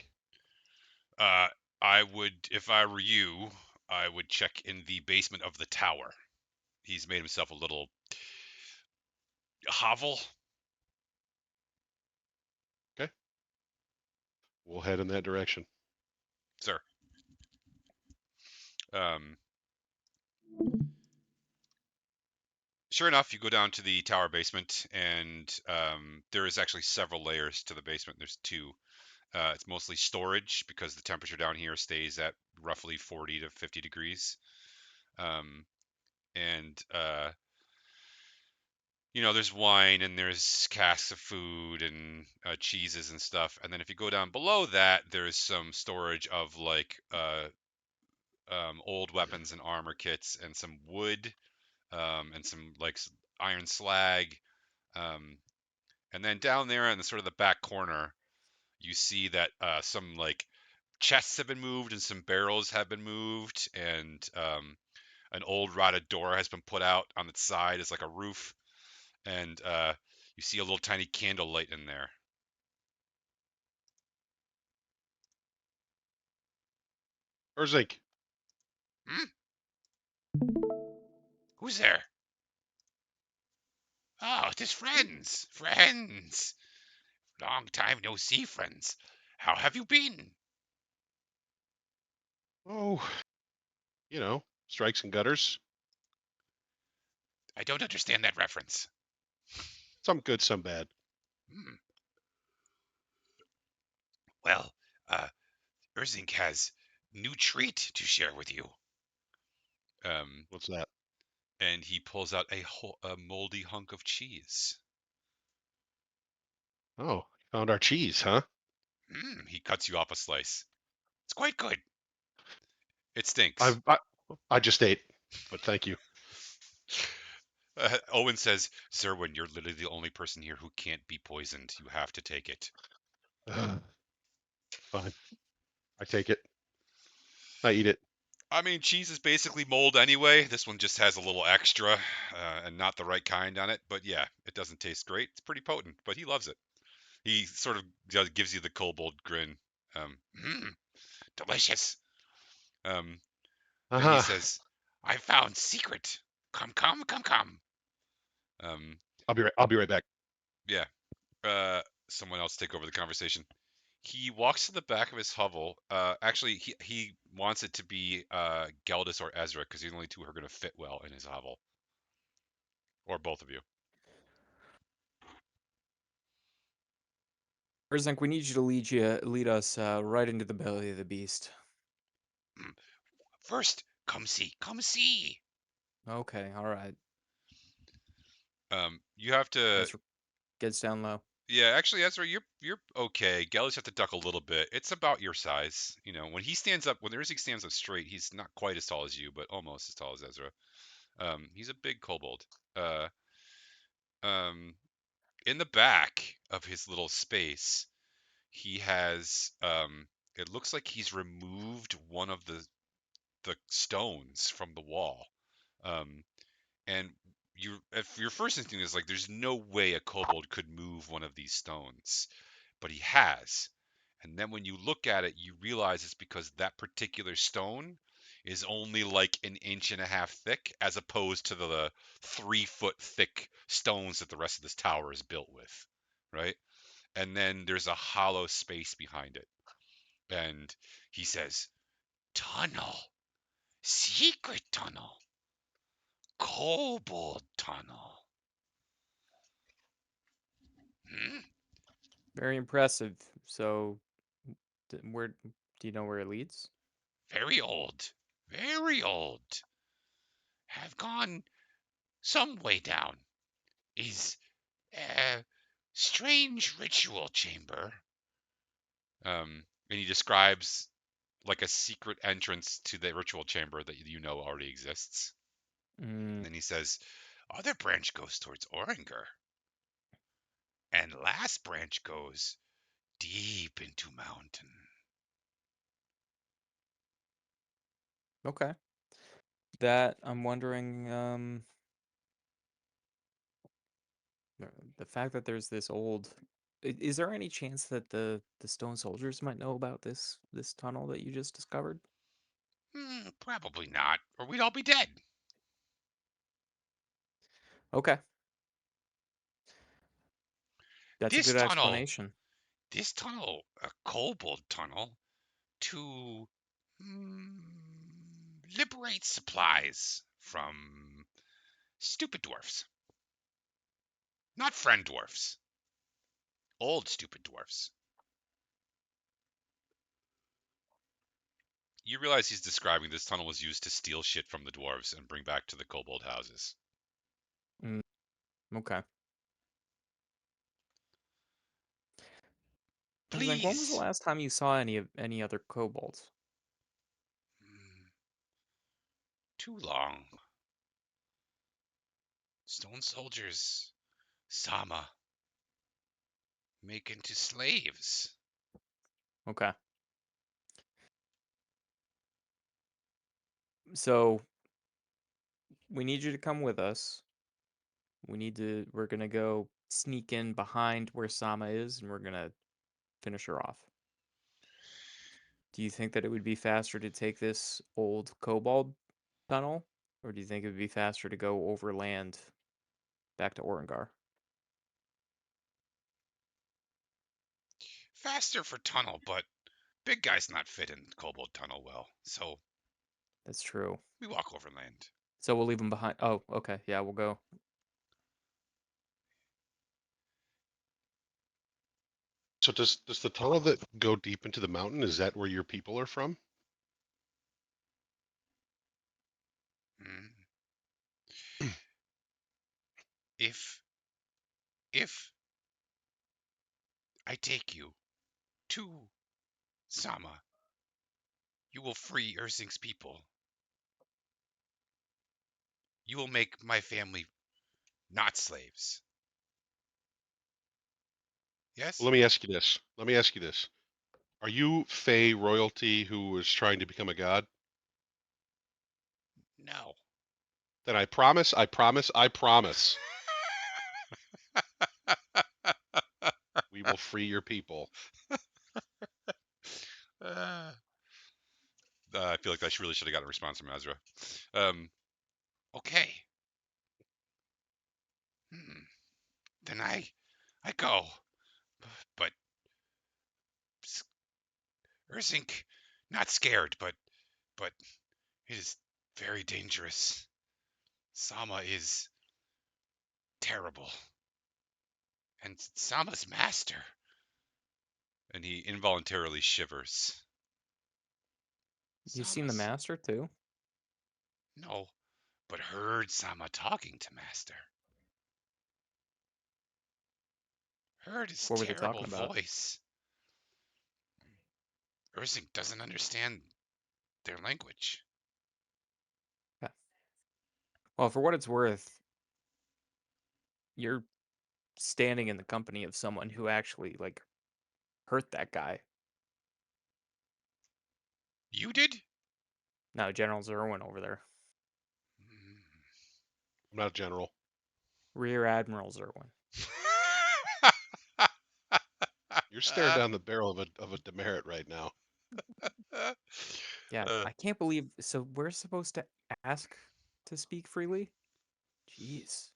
I would, if I were you, I would check in the basement of the tower. He's made himself a little hovel. Okay. We'll head in that direction. Sir. Sure enough, you go down to the tower basement, and there is actually several layers to the basement. There's two. It's mostly storage because the temperature down here stays at roughly 40 to 50 degrees. There's wine and there's casks of food and cheeses and stuff. And then if you go down below that, there's some storage of old weapons and armor kits and some wood and some iron slag. And then down there in the sort of the back corner, you see that some chests have been moved and some barrels have been moved, and an old rotted door has been put out on its side as like a roof, and you see a little tiny candle light in there. Urzink. Who's there? Oh, it is friends. Friends. Long time no see, friends. How have you been? Oh, strikes and gutters. I don't understand that reference. Some good, some bad. Well, Urzink has new treat to share with you. What's that? And he pulls out a moldy hunk of cheese. Oh, found our cheese, huh? He cuts you off a slice. It's quite good. It stinks. I I, I just ate, but thank you. Owen says, Zerwin, you're literally the only person here who can't be poisoned. You have to take it. Fine, I take it. I eat it. I mean, cheese is basically mold anyway. This one just has a little extra and not the right kind on it. But yeah, it doesn't taste great. It's pretty potent, but he loves it. He sort of gives you the kobold grin. Mmm, delicious. Um, then he Uh-huh. says, I found secret. Come, come, come, come. Um, I'll be right back. yeah. Someone else take over the conversation. He walks to the back of his hovel. Actually, he wants it to be Geldis or Ezra because the only two who are going to fit well in his hovel, or both of you. Erzink, we need you to lead us right into the belly of the beast. First, come see, come see. Okay, all right. You have to. Ezra gets down low. Yeah, actually, Ezra, you're okay. Geldis have to duck a little bit. It's about your size. You know, when he stands up, when Erzik stands up straight, he's not quite as tall as you, but almost as tall as Ezra. He's a big kobold. Uh, um, in the back of his little space, he has it looks like he's removed one of the stones from the wall. Um, and if your first instinct is like, there's no way a kobold could move one of these stones, but he has. And then when you look at it, you realize it's because that particular stone is only like an inch and a half thick, as opposed to the 3 foot thick stones that the rest of this tower is built with, right? And then there's a hollow space behind it. And he says, tunnel, secret tunnel, kobold tunnel. Hmm? Very impressive. So, where do you know where it leads? Very old, very old. Have gone some way down. Is a strange ritual chamber. And he describes like a secret entrance to the ritual chamber that you know already exists. And Mm, then he says, other branch goes towards Oringer. And last branch goes deep into mountain. okay. That I'm wondering. The fact that there's this old. Is there any chance that the stone soldiers might know about this tunnel that you just discovered? Probably not, or we'd all be dead. Okay, that's a This good tunnel, explanation. a kobold tunnel, to mm, liberate supplies from stupid dwarfs. Not friend dwarfs. Old stupid dwarfs. You realize he's describing this tunnel was used to steal shit from the dwarves and bring back to the kobold houses. Mm, okay. I was like, when was the Please. last time you saw any other kobolds? Too long. Stone soldiers. Sama. Make into slaves. Okay. So we need you to come with us. We're gonna go sneak in behind where Sama is, and we're gonna finish her off. Do you think that it would be faster to take this old kobold tunnel, or do you think it would be faster to go overland back to Orengar? Faster for tunnel, but big guy's not fit in kobold tunnel well. So That's true. we walk overland. So we'll leave them behind. Oh, okay. Yeah, we'll go. So does the tunnel that go deep into the mountain, is that where your people are from? If I take you to Sama, you will free Ursing's people. You will make my family not slaves. Yes? Well, let me ask you this. Are you Fey royalty who was trying to become a god? No. Then I promise, we will free your people. Uh, I feel like I really should have got a response from Ezra. Okay. Then I go. But Ursink, not scared, but it is very dangerous. Sama is terrible. And Sama's master. And he involuntarily shivers. You seen the Sama's master too? no, but heard Sama talking to Master. Heard his What were they terrible talking about? voice. Ursink doesn't understand their language. Yeah. Well, for what it's worth, you're standing in the company of someone who actually like hurt that guy. You did? No, General Zerwin over there. I'm not a general. Rear Admiral Zerwin. You're staring down the barrel of a demerit right now. Yeah, I can't believe. So we're supposed to ask to speak freely? Jeez.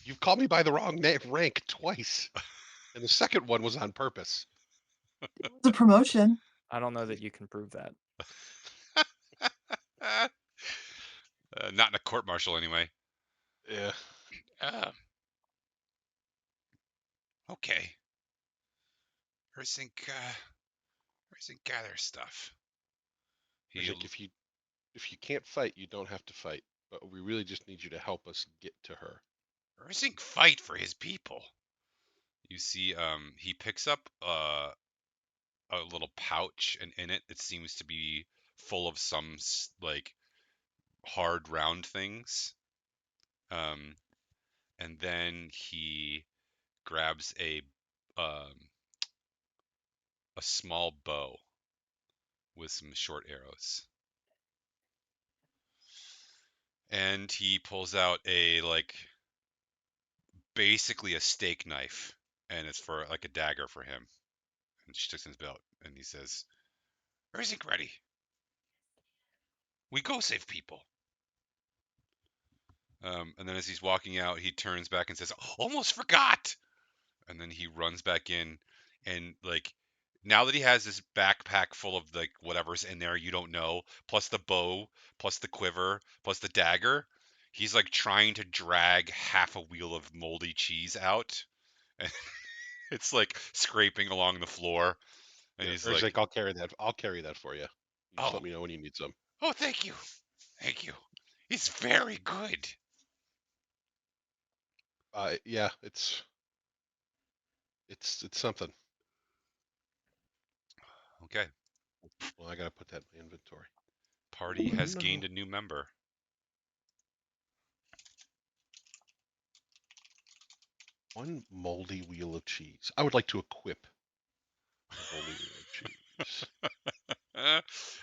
You've called me by the wrong rank twice, and the second one was on purpose. It was a promotion. I don't know that you can prove that. Not in a court martial, anyway. Yeah. Okay. Ursink gathers stuff. I think if you can't fight, you don't have to fight. But we really just need you to help us get to her. Ursink fight for his people. You see, he picks up a little pouch, and in it seems to be full of some like hard round things. And then he grabs a small bow with some short arrows. And he pulls out a basically a steak knife, and it's for like a dagger for him. And she sticks in his belt, and he says, "Ursink ready. We go save people." And then as he's walking out, he turns back and says, "Almost forgot." And then he runs back in, and like now that he has this backpack full of like whatever's in there you don't know, plus the bow, plus the quiver, plus the dagger, he's like trying to drag half a wheel of moldy cheese out, and it's like scraping along the floor, and Yeah. he's Or it's like, like, I'll carry that for you. You just let "Oh, me know when you need some. oh, thank you, it's very good." Yeah, it's something. Okay, Well, I gotta put that in my inventory. party has No. gained a new member. One moldy wheel of cheese. I would like to equip a moldy wheel of cheese.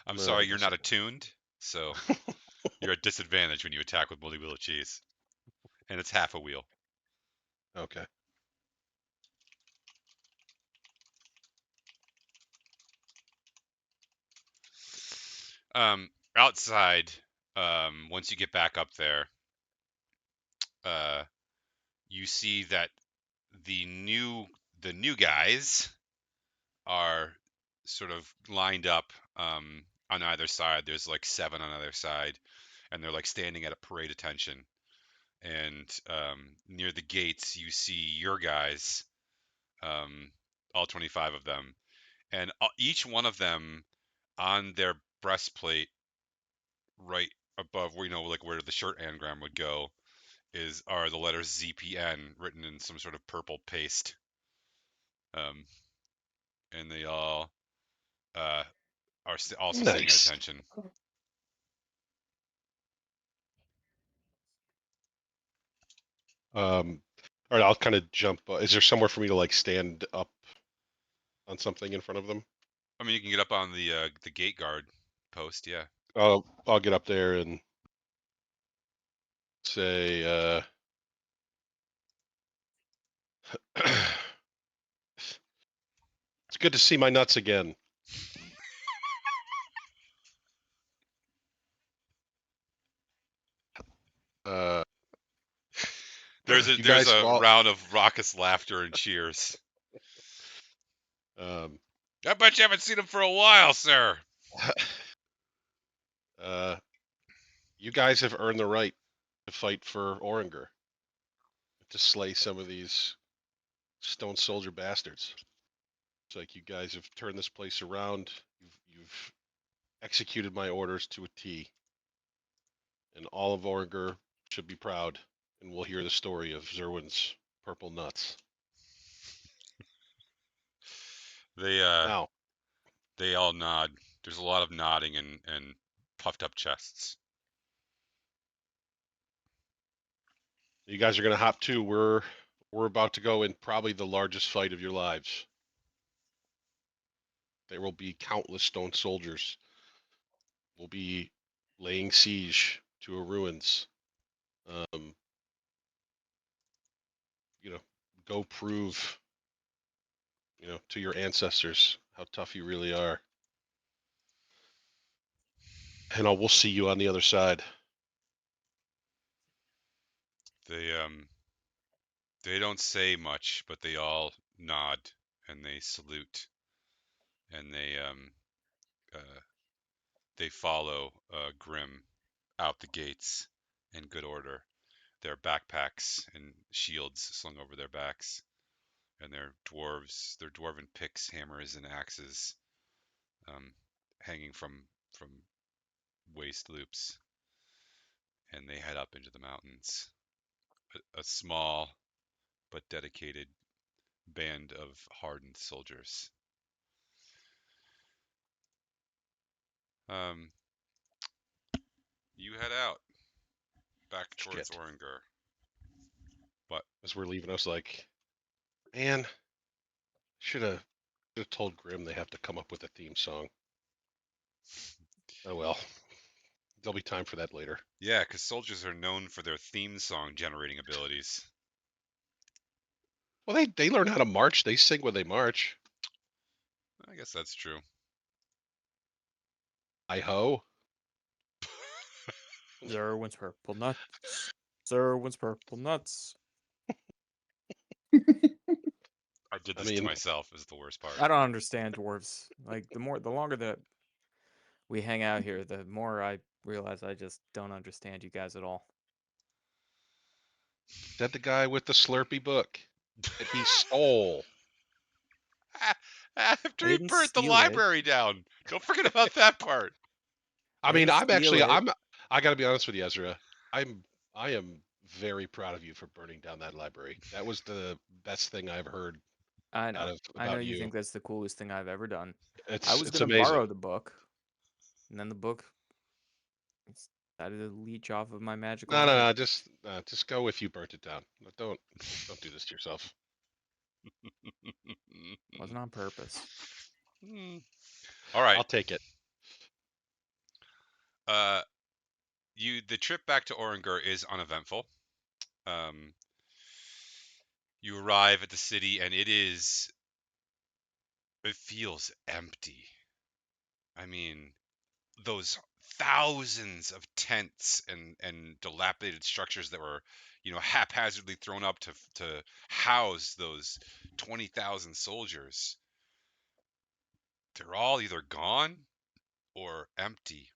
I'm No, I sorry, you're guess not I attuned, so won't. you're at disadvantage when you attack with moldy wheel of cheese, and it's half a wheel. Okay. Outside, once you get back up there, you see that the new guys are sort of lined up on either side. There's like 7 on either side, and they're like standing at a parade attention. And near the gates, you see your guys, all 25 of them, and each one of them on their breastplate, right above where like where the shirt anagram would go are the letters ZPN written in some sort of purple paste. And they all are also staying at Nice. attention. All right, I'll kind of jump. Is there somewhere for me to like stand up on something in front of them? I mean, you can get up on the gate guard post, yeah. I'll get up there and say, it's good to see my nuts again. There's you there's guys have a all. round of raucous laughter and cheers. Um, I bet you haven't seen him for a while, sir. you guys have earned the right to fight for Oringer, to slay some of these stone soldier bastards. It's like you guys have turned this place around. You've executed my orders to a T, and all of Oringer should be proud, and we'll hear the story of Zerwin's purple nuts. Now, They all nod. There's a lot of nodding and puffed up chests. you guys are gonna hop to. We're about to go in probably the largest fight of your lives. There will be countless stone soldiers. We'll be laying siege to a ruins. Um, you know, go prove, to your ancestors how tough you really are. And we'll see you on the other side. They don't say much, but they all nod and they salute and they follow Grim out the gates in good order. Their backpacks and shields slung over their backs, and their dwarven picks, hammers, and axes hanging from waist loops, and they head up into the mountains. A small but dedicated band of hardened soldiers. You head out back towards Shit. Oringer. But As we're leaving, I was like, man, should have told Grim they have to come up with a theme song. Oh well, there'll be time for that later. yeah, because soldiers are known for their theme song generating abilities. Well, they learn how to march. They sing when they march. I guess that's true. Hi ho. Zerwin's purple nuts. Zerwin's purple nuts. I did I this to mean, myself is the worst part. I don't understand dwarves. Like the longer that we hang out here, the more I realize I just don't understand you guys at all. that the guy with the Slurpee book that he stole. After I he didn't burnt the steal it. library down. Don't forget about that part. I I mean, didn't steal it. I got to be honest with you, Ezra. I am very proud of you for burning down that library. That was the best thing I've heard I know. I know about you you. think that's the coolest thing I've ever done. I It's was it's gonna amazing. borrow the book, and then the book decided to leech off of my magical No, item. just go if you burnt it down. Don't do this to yourself. Wasn't on purpose. All right. I'll take it. The trip back to Oringer is uneventful. You arrive at the city and it feels empty. I mean, those thousands of tents and dilapidated structures that were, haphazardly thrown up to house those 20,000 soldiers. They're all either gone or empty.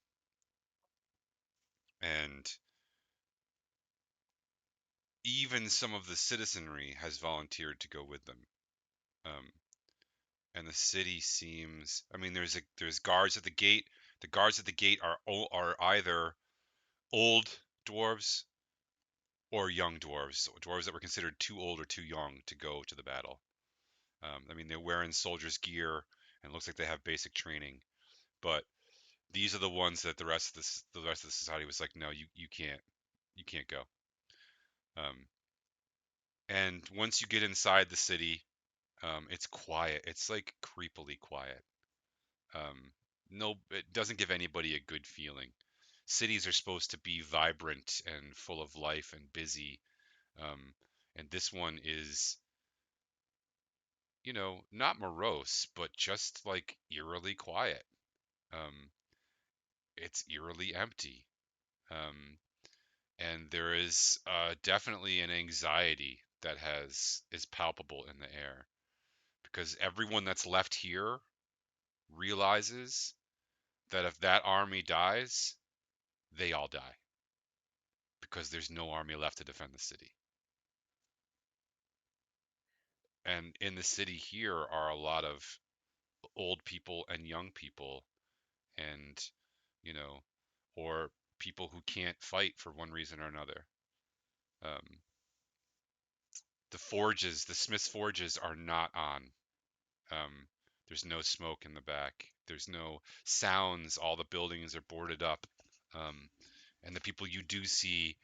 And even some of the citizenry has volunteered to go with them. And the city seems, I mean, there's guards at the gate. The guards at the gate are either old dwarves or young dwarves, dwarves that were considered too old or too young to go to the battle. I mean, they're wearing soldiers' gear and it looks like they have basic training, but these are the ones that the rest of the society was like, no, you can't go. And once you get inside the city, it's quiet. It's like creepily quiet. No, it doesn't give anybody a good feeling. Cities are supposed to be vibrant and full of life and busy, and this one is, not morose, but just like eerily quiet. Um, it's eerily empty. Um, and there is definitely an anxiety that is palpable in the air because everyone that's left here realizes that if that army dies, they all die because there's no army left to defend the city. And in the city here are a lot of old people and young people and, you know, or people who can't fight for one reason or another. The Smith's forges are not on. There's no smoke in the back. There's no sounds. All the buildings are boarded up. And the people you do see,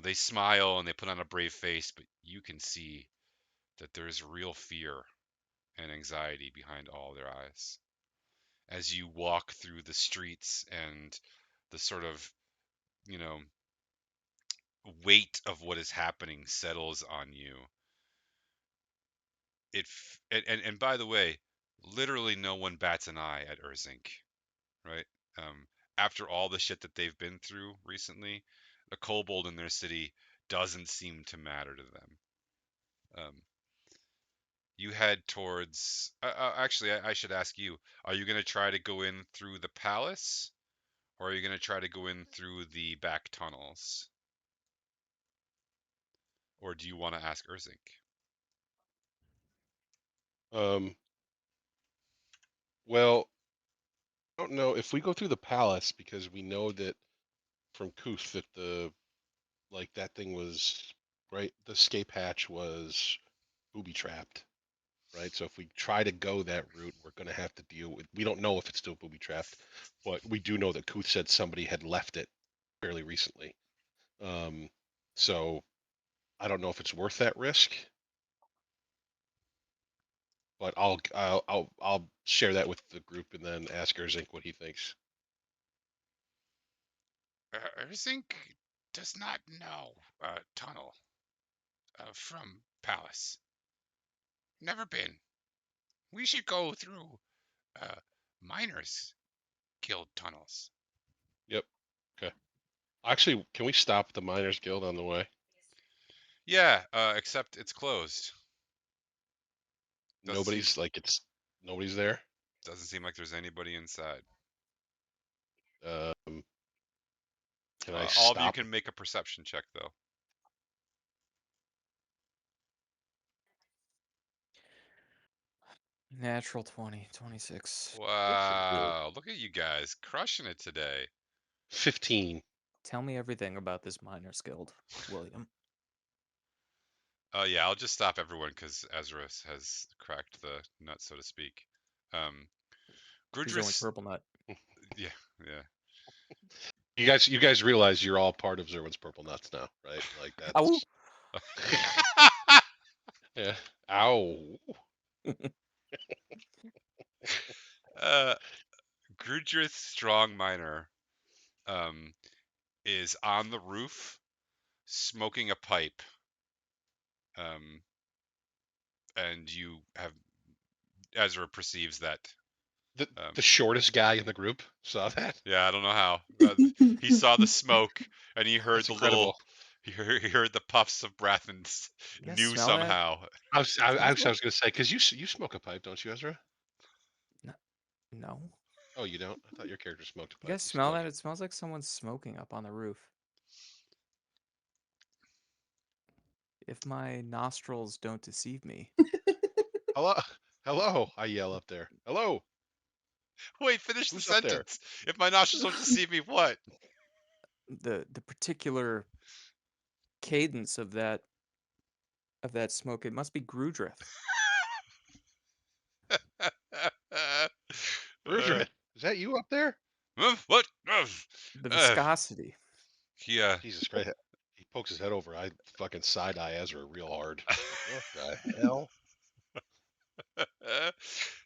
they smile and they put on a brave face, but you can see that there's real fear and anxiety behind all their eyes. As you walk through the streets and the sort of, you know, weight of what is happening settles on you. And by the way, literally no one bats an eye at Urzink, right? After all the shit that they've been through recently, the kobold in their city doesn't seem to matter to them. You head towards. Actually, I should ask you: are you going to try to go in through the palace, or are you going to try to go in through the back tunnels, or do you want to ask Urzink? Well, I don't know if we go through the palace because we know that from Kuth that that thing was right. The escape hatch was booby trapped, right? So if we try to go that route, we're going to have to deal with. We don't know if it's still booby trapped, but we do know that Kuth said somebody had left it fairly recently. So I don't know if it's worth that risk, but I'll share that with the group and then ask Erzink what he thinks. Urzink does not know tunnel from palace. Never been. We should go through miners' guild tunnels. Yep. Okay. Actually, can we stop the Miners Guild on the way? Yeah, except it's closed. Nobody's there. Doesn't seem like there's anybody inside. Can I All of you stop? can make a perception check, though. Natural 20, 26. Wow, look at you guys crushing it today. 15. Tell me everything about this miners guild, William. Yeah, I'll just stop everyone because Ezra has cracked the nut, so to speak. He's the only Grudris, purple nut. yeah. You guys realize you're all part of Zerwin's Purple Nuts now, right? Like Ow! that's yeah. Ow. Grudris Strong Miner is on the roof smoking a pipe. And Ezra perceives that. The shortest guy in the group saw that. Yeah, I don't know how. He saw the smoke and he heard That's incredible. He heard the puffs of breath and You guys knew smell that? somehow. I was going to say because you smoke a pipe, don't you, Ezra? No. Oh, you don't? I thought your character smoked a pipe. You guys smell that? It smells like someone's smoking up on the roof. If my nostrils don't deceive me. Hello, hello! I yell up there. Hello. Wait, finish the Who's up there? sentence. If my nostrils don't deceive me, what? the particular cadence of that smoke. It must be Grudrith. Rudra, is that you up there? What? The viscosity. Yeah. Jesus Christ. He pokes his head over. I fucking side eye Ezra real hard. What the hell?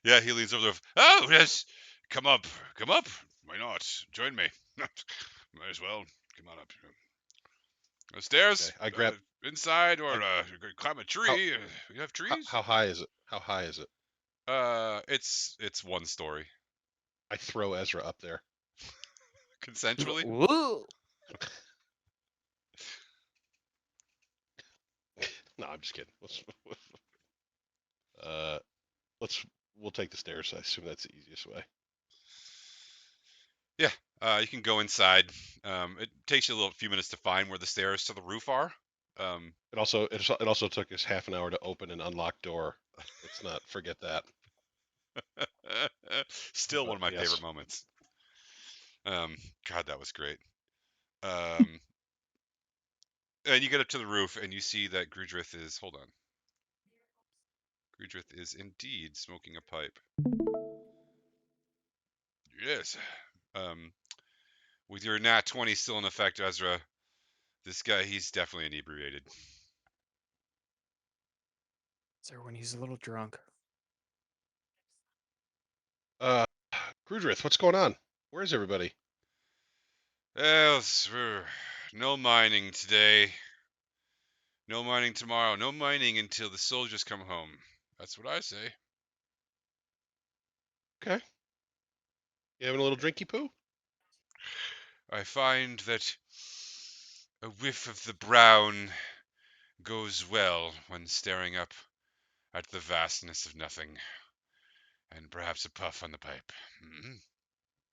Yeah, he leans over the. Oh yes, come up. Why not? Join me. Might as well. Come on up. Stairs. Okay, I grab. Inside or I, climb a how, tree. You have trees? how high is it? How high is it? It's one story. I throw Ezra up there. Consensually. Whoa! No, I'm just kidding. Uh, we'll take the stairs. I assume that's the easiest way. Yeah. You can go inside. It takes you a few minutes to find where the stairs to the roof are. It also took us half an hour to open an unlocked door. Let's not forget that. Still one of my Yes. favorite moments. God, that was great. And you get up to the roof and you see that Grudrith is. Hold on. Grudrith is indeed smoking a pipe. Yes. With your nat 20 still in effect, Ezra, this guy, he's definitely inebriated. Sir, when he's a little drunk. Grudrith, what's going on? Where's everybody? Well, no mining today. No mining tomorrow. No mining until the soldiers come home. That's what I say. Okay. You having a little drinky poo? I find that a whiff of the brown goes well when staring up at the vastness of nothing, and perhaps a puff on the pipe. Mm-hmm.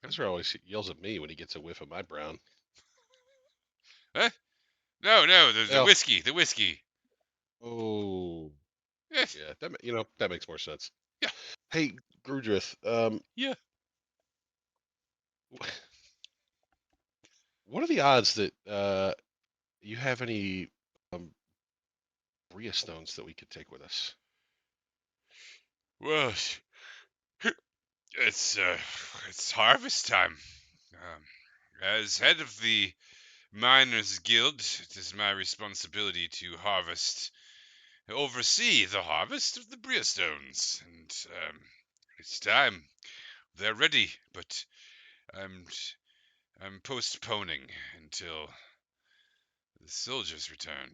Ezra always yells at me when he gets a whiff of my brown. Huh? No, the whiskey, the whiskey. Oh, Yes. yeah, that makes more sense. Yeah. Hey, Grudrith, Yeah. what are the odds that you have any Bria stones that we could take with us? Well, it's harvest time. As head of the Miners Guild, it is my responsibility to oversee the harvest of the Bria stones, and it's time. They're ready, but I'm postponing until the soldiers return.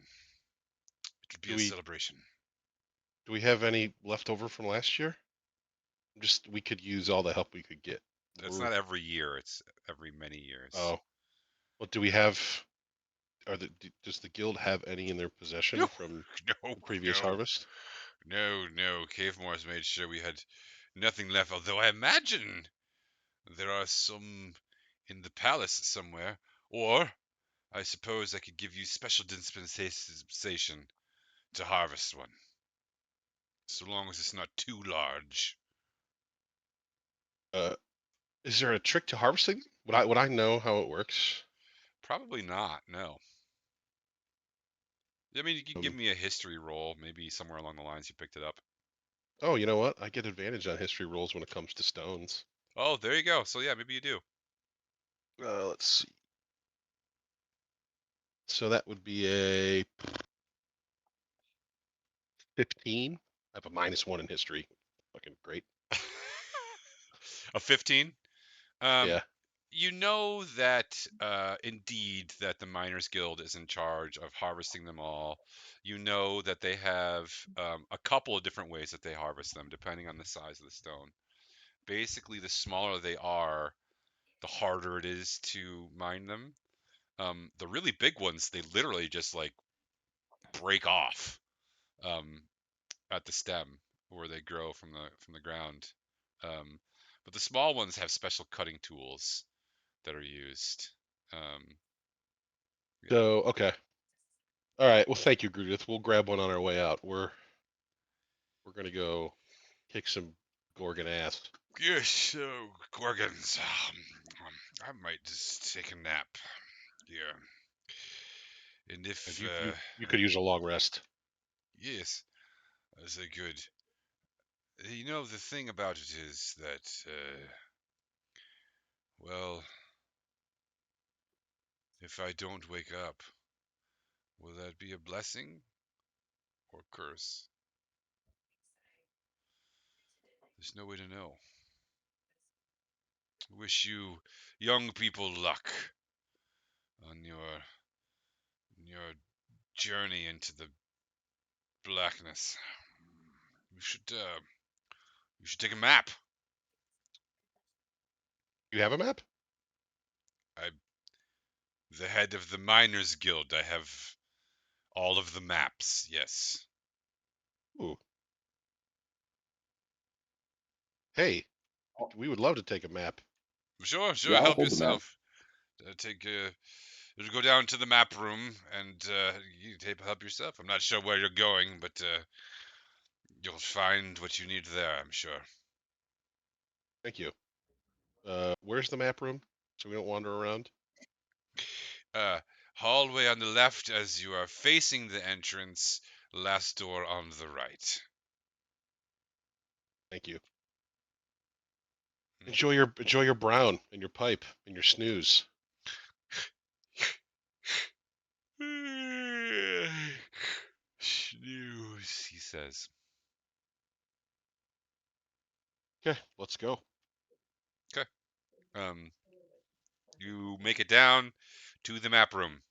It would be Do a we celebration. do we have any left over from last year? We could use all the help we could get. It's not every year; it's every many years. Oh, well, do we have? Does the guild have any in their possession No, from no, the previous no. harvest? No. Cave Moors made sure we had nothing left. Although I imagine there are some in the palace somewhere. Or I suppose I could give you special dispensation to harvest one, so long as it's not too large. Is there a trick to harvesting? Would I know how it works? Probably not. No. I mean, you could give Um, me a history roll. Maybe somewhere along the lines you picked it up. Oh, you know what? I get advantage on history rolls when it comes to stones. Oh, there you go. So yeah, maybe you do. Let's see. So that would be a 15. I have a -1 in history. Fucking great. A 15. Yeah. You know that indeed that the Miners Guild is in charge of harvesting them all. You know that they have a couple of different ways that they harvest them, depending on the size of the stone. Basically, the smaller they are, the harder it is to mine them. The really big ones, they literally just like break off at the stem where they grow from the ground. Um, but the small ones have special cutting tools that are used. Yeah. So okay. All right. Well, thank you, Grudith. We'll grab one on our way out. We're gonna go kick some Gorgon ass. Yes, so Gorgons. I might just take a nap. Yeah. And if, And you could use a long rest. yes, as I could. You know, the thing about it is that, well, if I don't wake up, will that be a blessing or curse? There's no way to know. Wish you young people luck on your journey into the blackness. You should take a map. You have a map? I'm the head of the Miners Guild. I have all of the maps. Yes. Ooh. Hey, we would love to take a map. Sure. Yeah, I'll Help hold the map. yourself. You'll go down to the map room and you help yourself. I'm not sure where you're going, but you'll find what you need there, I'm sure. Thank you. Where's the map room? So we don't wander around. Hallway on the left as you are facing the entrance. Last door on the right. Thank you. Enjoy your brown and your pipe and your snooze. Snooze, he says. Okay, let's go. Okay. You make it down to the map room.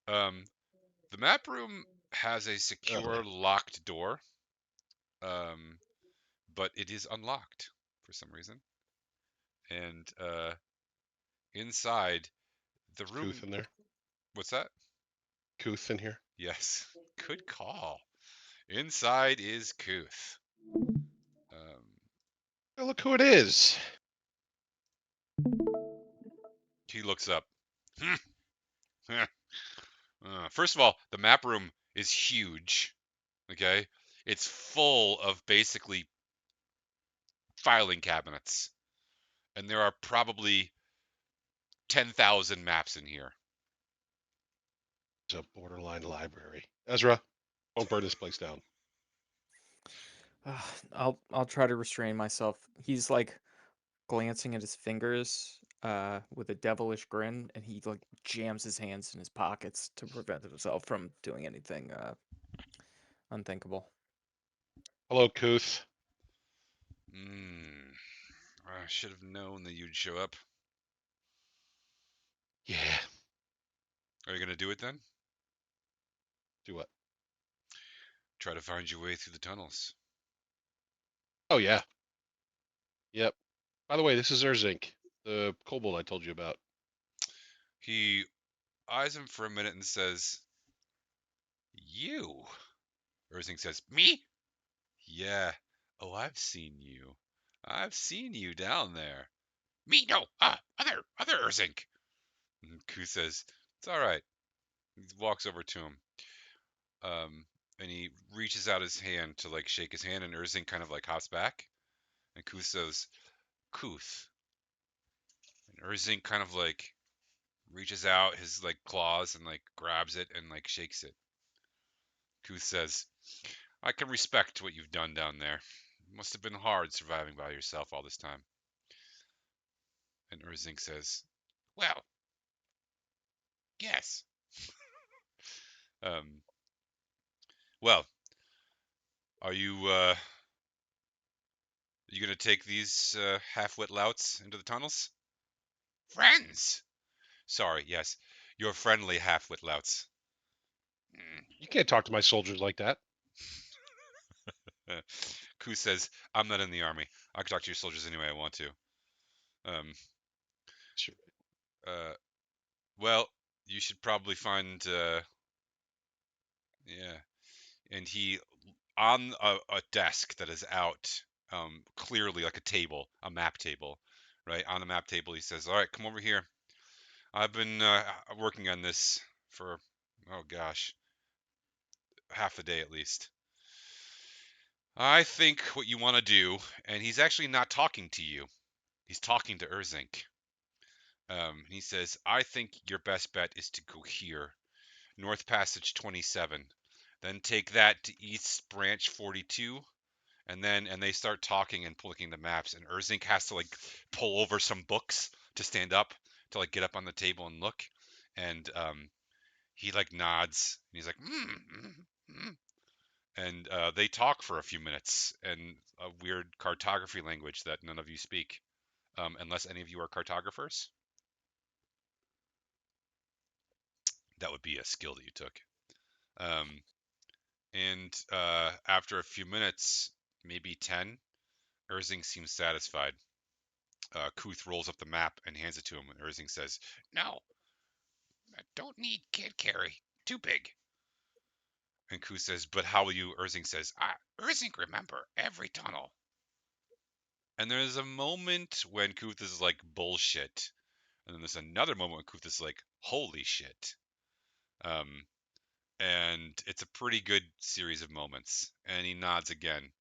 The map room has a secure locked door. But it is unlocked for some reason. And inside the Is room. Kuth in there? What's that? Kuth in here? Yes. Good call. Inside is Kuth. Oh, look who it is. He looks up. First of all, the map room is huge. Okay? It's full of basically filing cabinets. And there are probably 10,000 maps in here. It's a borderline library. Ezra, don't burn this place down. I'll try to restrain myself. He's like glancing at his fingers with a devilish grin, and he like jams his hands in his pockets to prevent himself from doing anything unthinkable. Hello, Kuth. I should have known that you'd show up. Yeah. Are you going to do it then? Do what? Try to find your way through the tunnels. Oh, yeah. Yep. By the way, this is Erzink, the kobold I told you about. He eyes him for a minute and says, "You?" Erzing says, "Me? Yeah. Oh, I've seen you. I've seen you down there. Me? No. Other Erzink." And Ku says, "It's all right." He walks over to him. And he reaches out his hand to like shake his hand, and Erzing kind of like hops back. And Kuth says, "Kuth." And Erzing kind of like reaches out his like claws and like grabs it and like shakes it. Kuth says, "I can respect what you've done down there. It must have been hard surviving by yourself all this time." And Erzing says, "Well, yes." um, well, are you gonna take these half-wit louts into the tunnels? Friends. Sorry, yes, your friendly half-wit louts. You can't talk to my soldiers like that. Ku says, "I'm not in the army. I can talk to your soldiers any way I want to." Sure. Well, you should probably find, yeah. And he, on a desk that is out, clearly like a table, a map table, right? On the map table, he says, "All right, come over here. I've been working on this for, oh gosh, half a day at least. I think what you want to do," and he's actually not talking to you. He's talking to Erzink. He says, I think your best bet is to go here, North Passage 27, then take that to East Branch 42, and they start talking and looking at the maps, and Erzink has to like pull over some books to stand up to like get up on the table and look, and he like nods and he's like, and they talk for a few minutes in a weird cartography language that none of you speak, unless any of you are cartographers. That would be a skill that you took. And after a few minutes, maybe 10, Erzing seems satisfied. Kuth rolls up the map and hands it to him, and Erzing says, No, I don't need kid carry. Too big. And Kuth says, But how will you? Erzing says, Erzing remember every tunnel. And there's a moment when Kuth is like, bullshit. And then there's another moment when Kuth is like, holy shit. And it's a pretty good series of moments. And he nods again,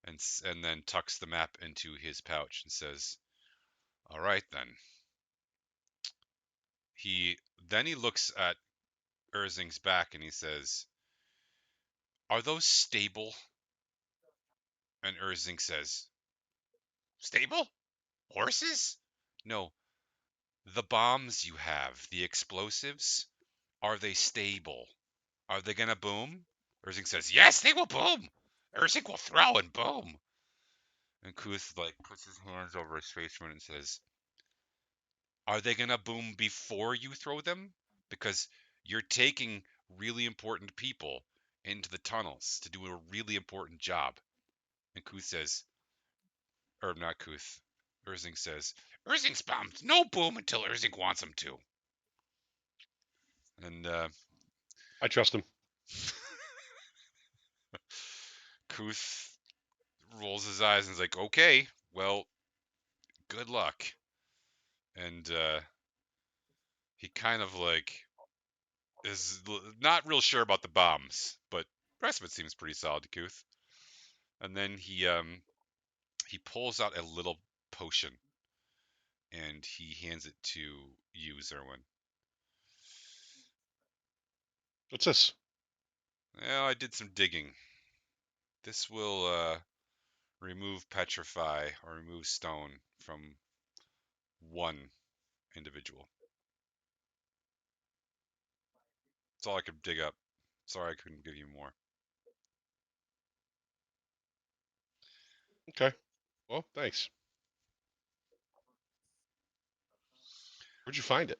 and then tucks the map into his pouch and says, "All right then." He looks at Erzing's back and he says, "Are those stable?" And Erzing says, "Stable? Horses? No, the bombs you have, the explosives, are they stable? Are they gonna boom?" Erzing says, "Yes, they will boom. Erzing will throw and boom." And Kuth like puts his hands over his face for and says, "Are they gonna boom before you throw them? Because you're taking really important people into the tunnels to do a really important job." And Kuth says, or not Kuth, Erzing says, "Erzing's bombs no boom until Erzing wants them to." And I trust him. Kuth rolls his eyes and is like, "Okay, well, good luck." And he kind of like is not real sure about the bombs, but the rest of it seems pretty solid to Kuth. And then he pulls out a little potion and he hands it to you, Zerwin. What's this? Well, I did some digging. This will remove petrify or remove stone from one individual. That's all I could dig up. Sorry I couldn't give you more. Okay. Well, thanks. Where'd you find it?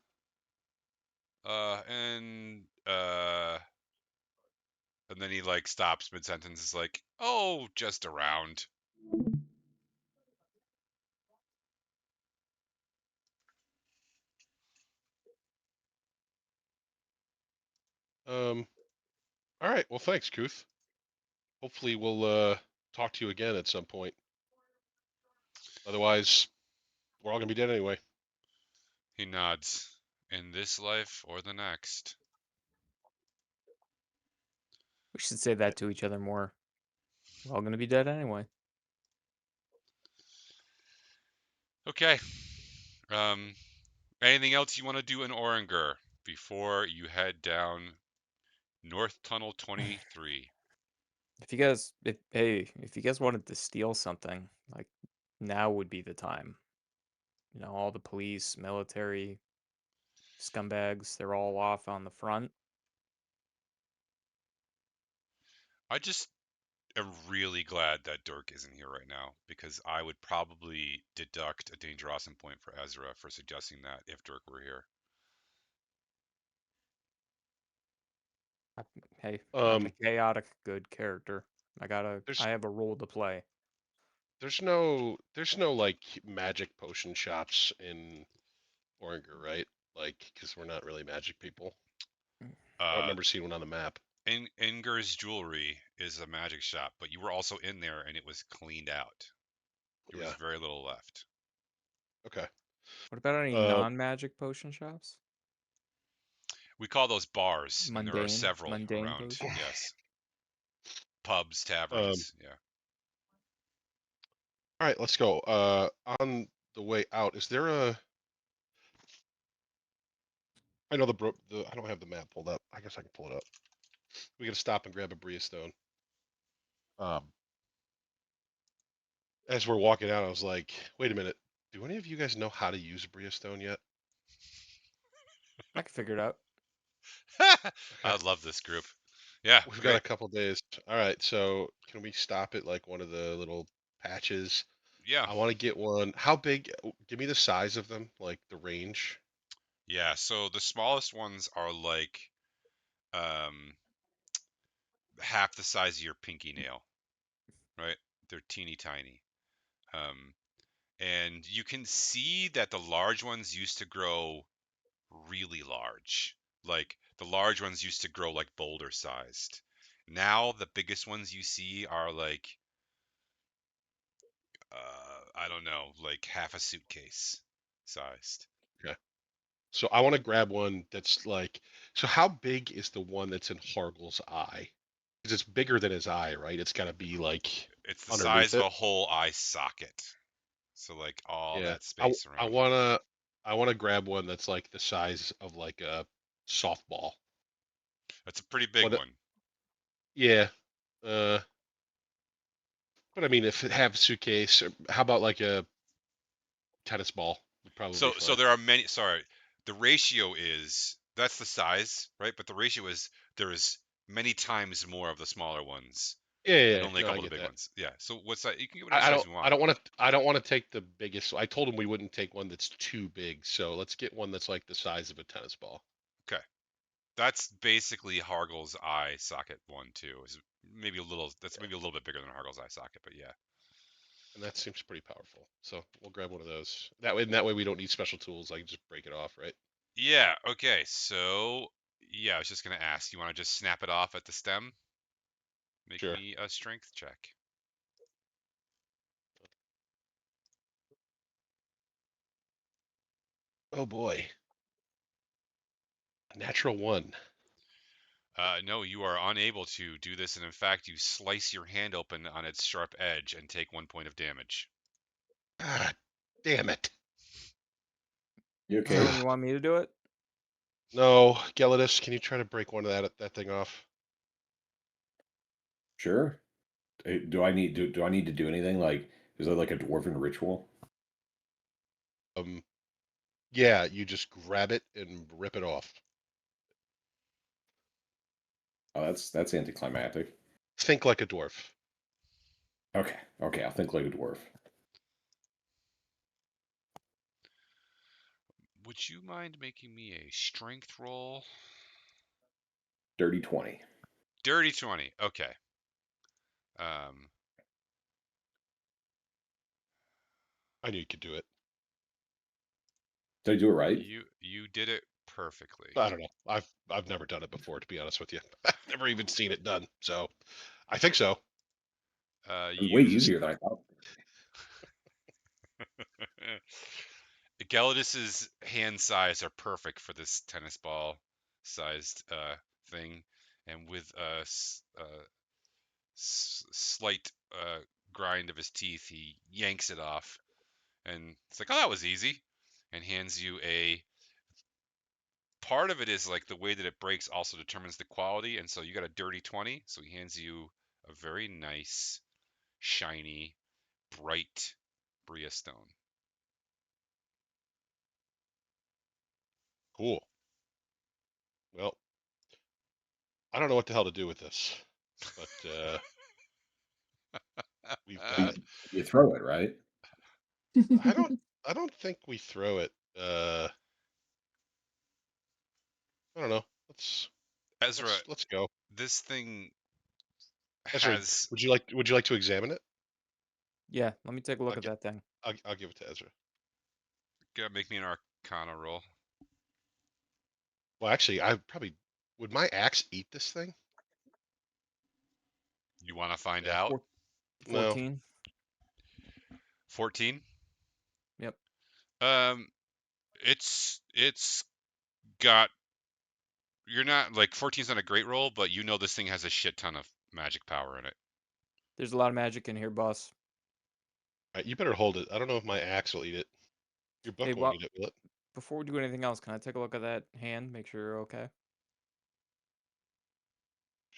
And then he like stops mid sentence. Is like, "Oh, just around." All right. Well, thanks, Kuth. Hopefully, we'll talk to you again at some point. Otherwise, we're all gonna be dead anyway. He nods. In this life or the next. We should say that to each other more. We're all gonna be dead anyway. Okay. Anything else you want to do in Oringer before you head down North Tunnel 23? If you guys wanted to steal something, like now would be the time. You know, all the police, military, scumbags, they're all off on the front. I just am really glad that Dirk isn't here right now because I would probably deduct a danger awesome point for Ezra for suggesting that if Dirk were here. Hey, I'm a Um, chaotic good character. there's I have a role to play. there's no like magic potion shops in Oringer, right? Like, because we're not really magic people. I don't Uh, remember seeing one on the map. Inger's Jewelry is a magic shop, but you were also in there and it was cleaned out. There was Yeah. very little left. Okay. What about any Uh, non-magic potion shops? We call those bars, and there are several Mundane around. potions. Yes, pubs, um. taverns. Yeah. All right. Let's go. On the way out, is there a I know the I don't have the map pulled up. I guess I can pull it up. We gotta stop and grab a Bria stone. As we're walking out, I was like, wait a minute. Do any of you guys know how to use a Bria stone yet? I can figure it out. I Okay. love this group. Yeah, We've got great. a couple days. All right, so can we stop at like one of the little patches? Yeah, I want to get one. How big? Give me the size of them, like the range. yeah. So the smallest ones are like um half the size of your pinky nail, right? They're teeny tiny. Um, and you can see that the large ones used to grow really large. Like the large ones used to grow like boulder sized. Now the biggest ones you see are like I don't know, like half a suitcase sized. Okay. So I want to grab one that's like. So how big is the one that's in Hargle's eye? Because it's bigger than his eye, right? It's got to be like It's the size underneath of it. a whole eye socket. So like all Yeah. that I space I around it. wanna I wanna grab one that's like the size of like a softball. That's a pretty big What? one. Yeah. Uh. But I mean, if it have a suitcase, or how about like a tennis ball? Would probably be So fine. there are many. Sorry, the ratio is that's the size, right? But the ratio is there is many times more of the smaller ones Yeah, yeah, and yeah. only a No, I couple of get the big that. ones. Yeah. So what's that? You can get whatever I size don't you I want. don't want to I don't want to take the biggest. I told him we wouldn't take one that's too big. So let's get one that's like the size of a tennis ball. Okay. That's basically Hargle's eye socket one too. Is maybe a little. That's maybe a little bit bigger than Hargle's eye socket, but yeah. And that seems pretty powerful. So we'll grab one of those. That way we don't need special tools. I can just break it off, right? Yeah. Okay. So yeah, I was just gonna ask. You want to just snap it off at the stem? Make Sure. me a strength check. Oh boy. Natural one. No, you are unable to do this, and in fact, you slice your hand open on its sharp edge and take 1 point of damage. Ah, damn it. You Is that when okay? you want me to do it? No, Gelidus, can you try to break one of that thing off? Sure. Do I need to do anything? Like, is that like a dwarven ritual? Um, yeah, you just grab it and rip it off. Oh, that's anticlimactic. Think like a dwarf. Okay, okay, I'll think like a dwarf. Would you mind making me a strength roll? Dirty 20. Dirty 20. Okay. Um, I knew you could do it. Did I do it right? you did it perfectly. I don't know. I've never done it before, to be honest with you. I've never even seen it done. So I think so. It was way You easier than I thought. Gelidus's hand size are perfect for this tennis ball sized thing, and with a slight grind of his teeth, he yanks it off, and it's like, oh, that was easy, and hands you a. Part of it is like the way that it breaks also determines the quality, and so you got a dirty 20, so he hands you a very nice, shiny, bright Bria stone. Cool. Well, I don't know what the hell to do with this, but we've You, got. you throw it, right? I don't. I don't think we throw it. I don't know. Let's Ezra, let's go. this thing Ezra, has. would you like to examine it? Yeah, let me take a look I'll at get that thing. I'll give it to Ezra. Gotta make me an Arcana roll. Well, actually, I probably would my axe eat this thing? You want to find Yeah. out? Four, No. 14. 14. Yep. It's got. You're not like 14's not a great roll, but you know this thing has a shit ton of magic power in it. There's a lot of magic in here, boss. All right, you better hold it. I don't know if my axe will eat it. Your book Hey, won't well, eat it, will it? before we do anything else, can I take a look at that hand? Make sure you're okay.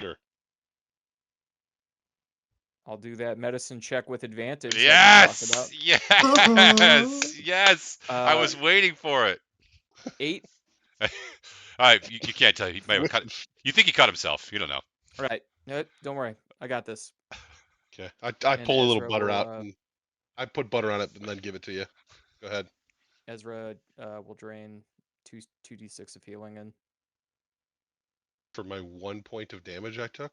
Sure. I'll do that medicine check with advantage like we talked Yes, about. yes, yes. I was waiting for it. 8. All right, you can't tell. He may have With- cut. You think he cut himself? You don't know. Right. No, don't worry. I got this. Okay. I And pull a little Ezra butter will, out and I put butter on it and then give it to you. Go ahead. Ezra will drain 2d6 of healing and For my 1 point of damage I took.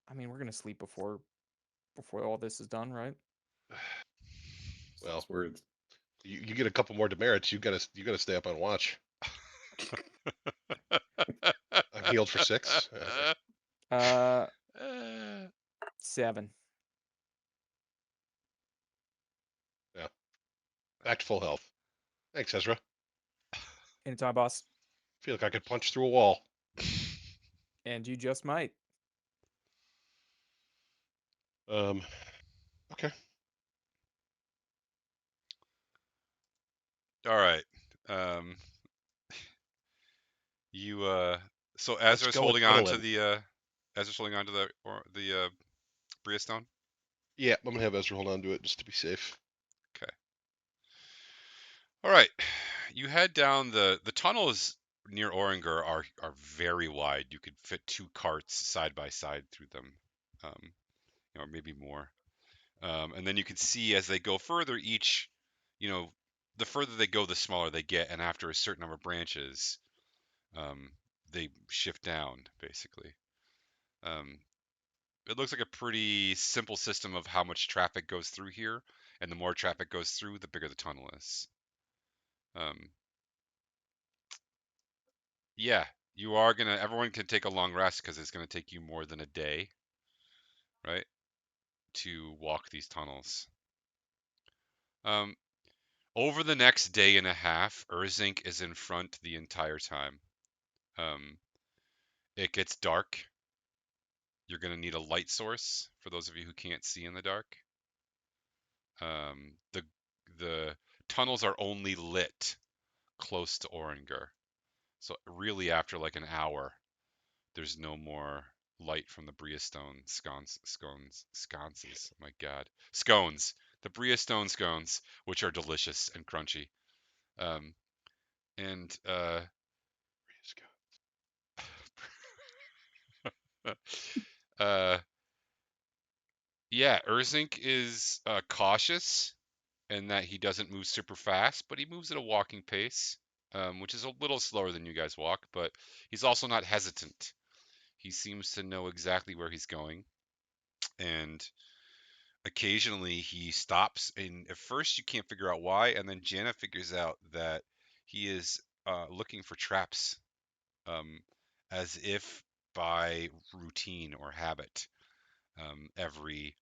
I mean we're gonna sleep before all this is done, right? Well, Last words. you get a couple more demerits. You gotta stay up on watch. I'm healed for 6. Okay. 7. Yeah. Back to full health. Thanks, Ezra. Anytime, boss. Feel like I could punch through a wall. And you just might. Okay. All right. You so Let's Ezra's go holding on to adrenaline. the Bria stone. Yeah, I'm gonna have Ezra hold on to it just to be safe. Okay. All right. You head down the tunnels near Oringer are very wide. You could fit 2 carts side by side through them, or maybe more. And then you can see as they go further, each, the further they go, the smaller they get, and after a certain number of branches, they shift down basically. It looks like a pretty simple system of how much traffic goes through here, and the more traffic goes through, the bigger the tunnel is. Yeah, everyone can take a long rest because it's gonna take you more than a day, right, to walk these tunnels. Over the next day and a half, Urzink is in front the entire time. It gets dark. You're gonna need a light source for those of you who can't see in the dark. The tunnels are only lit close to Oringer. So really after like an hour, there's no more light from the Briastone sconces. Oh my God. Scones. The Briastone scones, which are delicious and crunchy. And yeah, Urzink is cautious in that he doesn't move super fast, but he moves at a walking pace, which is a little slower than you guys walk, but he's also not hesitant. He seems to know exactly where he's going, and occasionally he stops, and at first you can't figure out why, and then Jana figures out that he is looking for traps, as if by routine or habit. Every,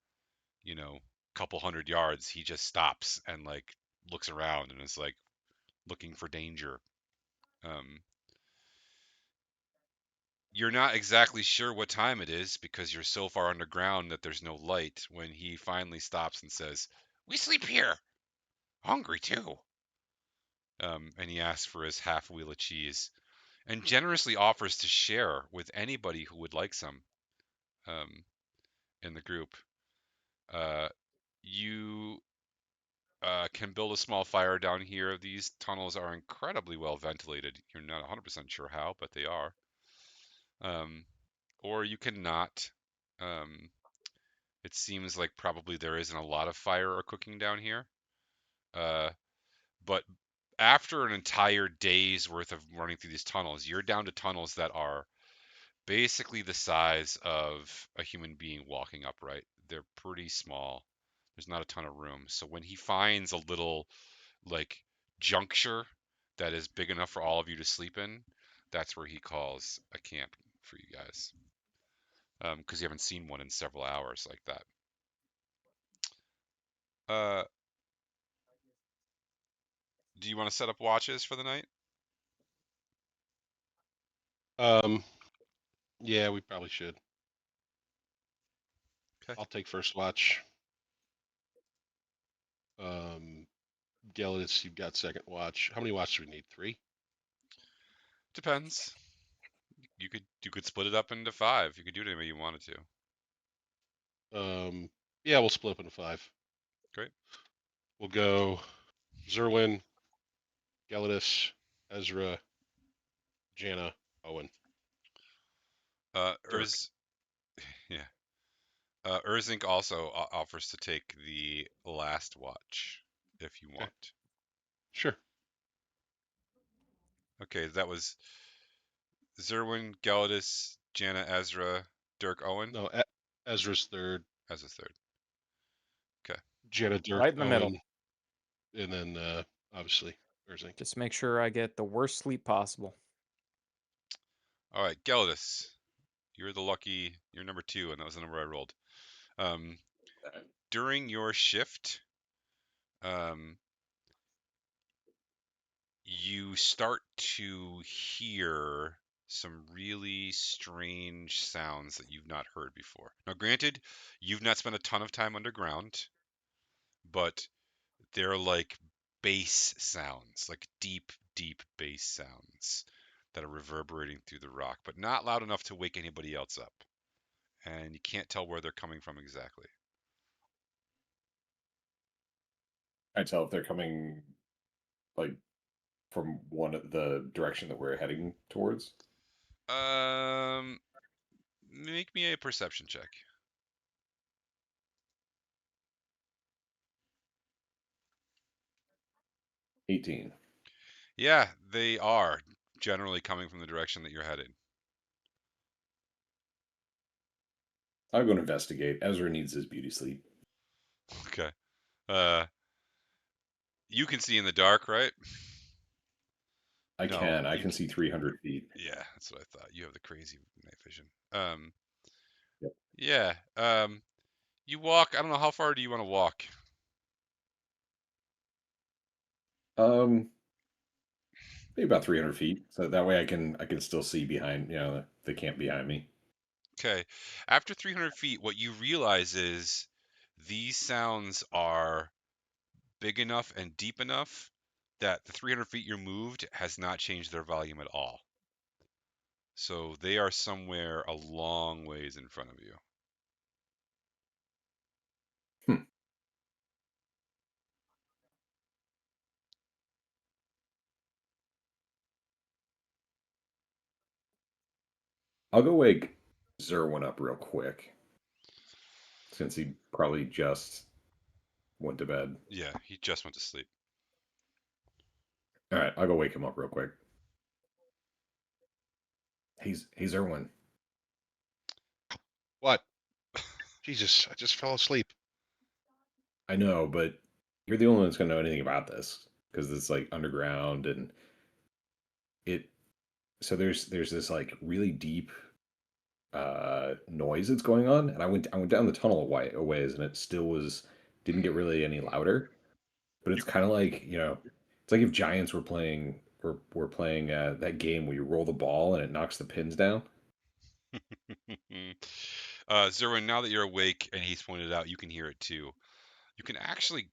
couple hundred yards, he just stops and like looks around and is like looking for danger. Um, you're not exactly sure what time it is because you're so far underground that there's no light when he finally stops and says, "We sleep here. Hungry too." And he asks for his half wheel of cheese and generously offers to share with anybody who would like some, um, in the group. Uh, you can build a small fire down here. These tunnels are incredibly well ventilated. You're not 100% sure how, but they are. Or you can not. Um, it seems like probably there isn't a lot of fire or cooking down here. But after an entire day's worth of running through these tunnels, you're down to tunnels that are basically the size of a human being walking upright. They're pretty small. There's not a ton of room. So when he finds a little like juncture that is big enough for all of you to sleep in, that's where he calls a camp for you guys. Because you haven't seen one in several hours like that. Uh, do you want to set up watches for the night? Um, yeah, we probably should. Okay. I'll take first watch. Um, Gelidus, you've got second watch. How many watches do we need? 3? Depends. You could split it up into 5. You could do it any way you wanted to. Yeah, we'll split up into 5. Great. We'll go Zerwin, Gelidus, Ezra, Jana, Owen. Dirk. Yeah. Urzink also offers to take the last watch if you want. Sure. Okay, that was Zerwin, Gelidus, Jana, Ezra, Dirk, Owen. No, Ezra's third. Ezra's third. Okay. Jana, Dirk, Right in the Owen, middle. and then obviously Urzink. Just make sure I get the worst sleep possible. All right, Gelidus, you're number 2, and that was the number I rolled. During your shift, you start to hear some really strange sounds that you've not heard before. Now, granted, you've not spent a ton of time underground, but they're like bass sounds, like deep, deep bass sounds that are reverberating through the rock, but not loud enough to wake anybody else up. And you can't tell where they're coming from exactly. I tell if they're coming like from one of the direction that we're heading towards. Make me a perception check. 18. Yeah, they are generally coming from the direction that you're headed. I'll go and investigate. Ezra needs his beauty sleep. Okay. You can see in the dark, right? I No, can. I you can see 300 feet. Yeah, that's what I thought. You have the crazy night vision. Yep. Yeah. You walk. I don't know, how far do you want to walk? Maybe about 300 feet. So that way I can still see behind, the camp behind me. Okay. After 300 feet, what you realize is these sounds are big enough and deep enough that the 300 feet you moved has not changed their volume at all. So they are somewhere a long ways in front of you. I'll go wake Zerwin up real quick. Since he probably just went to bed. Yeah, he just went to sleep. All right, I'll go wake him up real quick. Hey Zerwin. What? Jesus, I just fell asleep. I know, but you're the only one that's gonna know anything about this because it's like underground and it. So there's this like really deep noise that's going on, and I went down the tunnel a ways, and it still didn't get really any louder. But it's kind of like it's like if Giants were playing that game where you roll the ball and it knocks the pins down. Zerwin, now that you're awake and he's pointed out, you can hear it too. You can actually,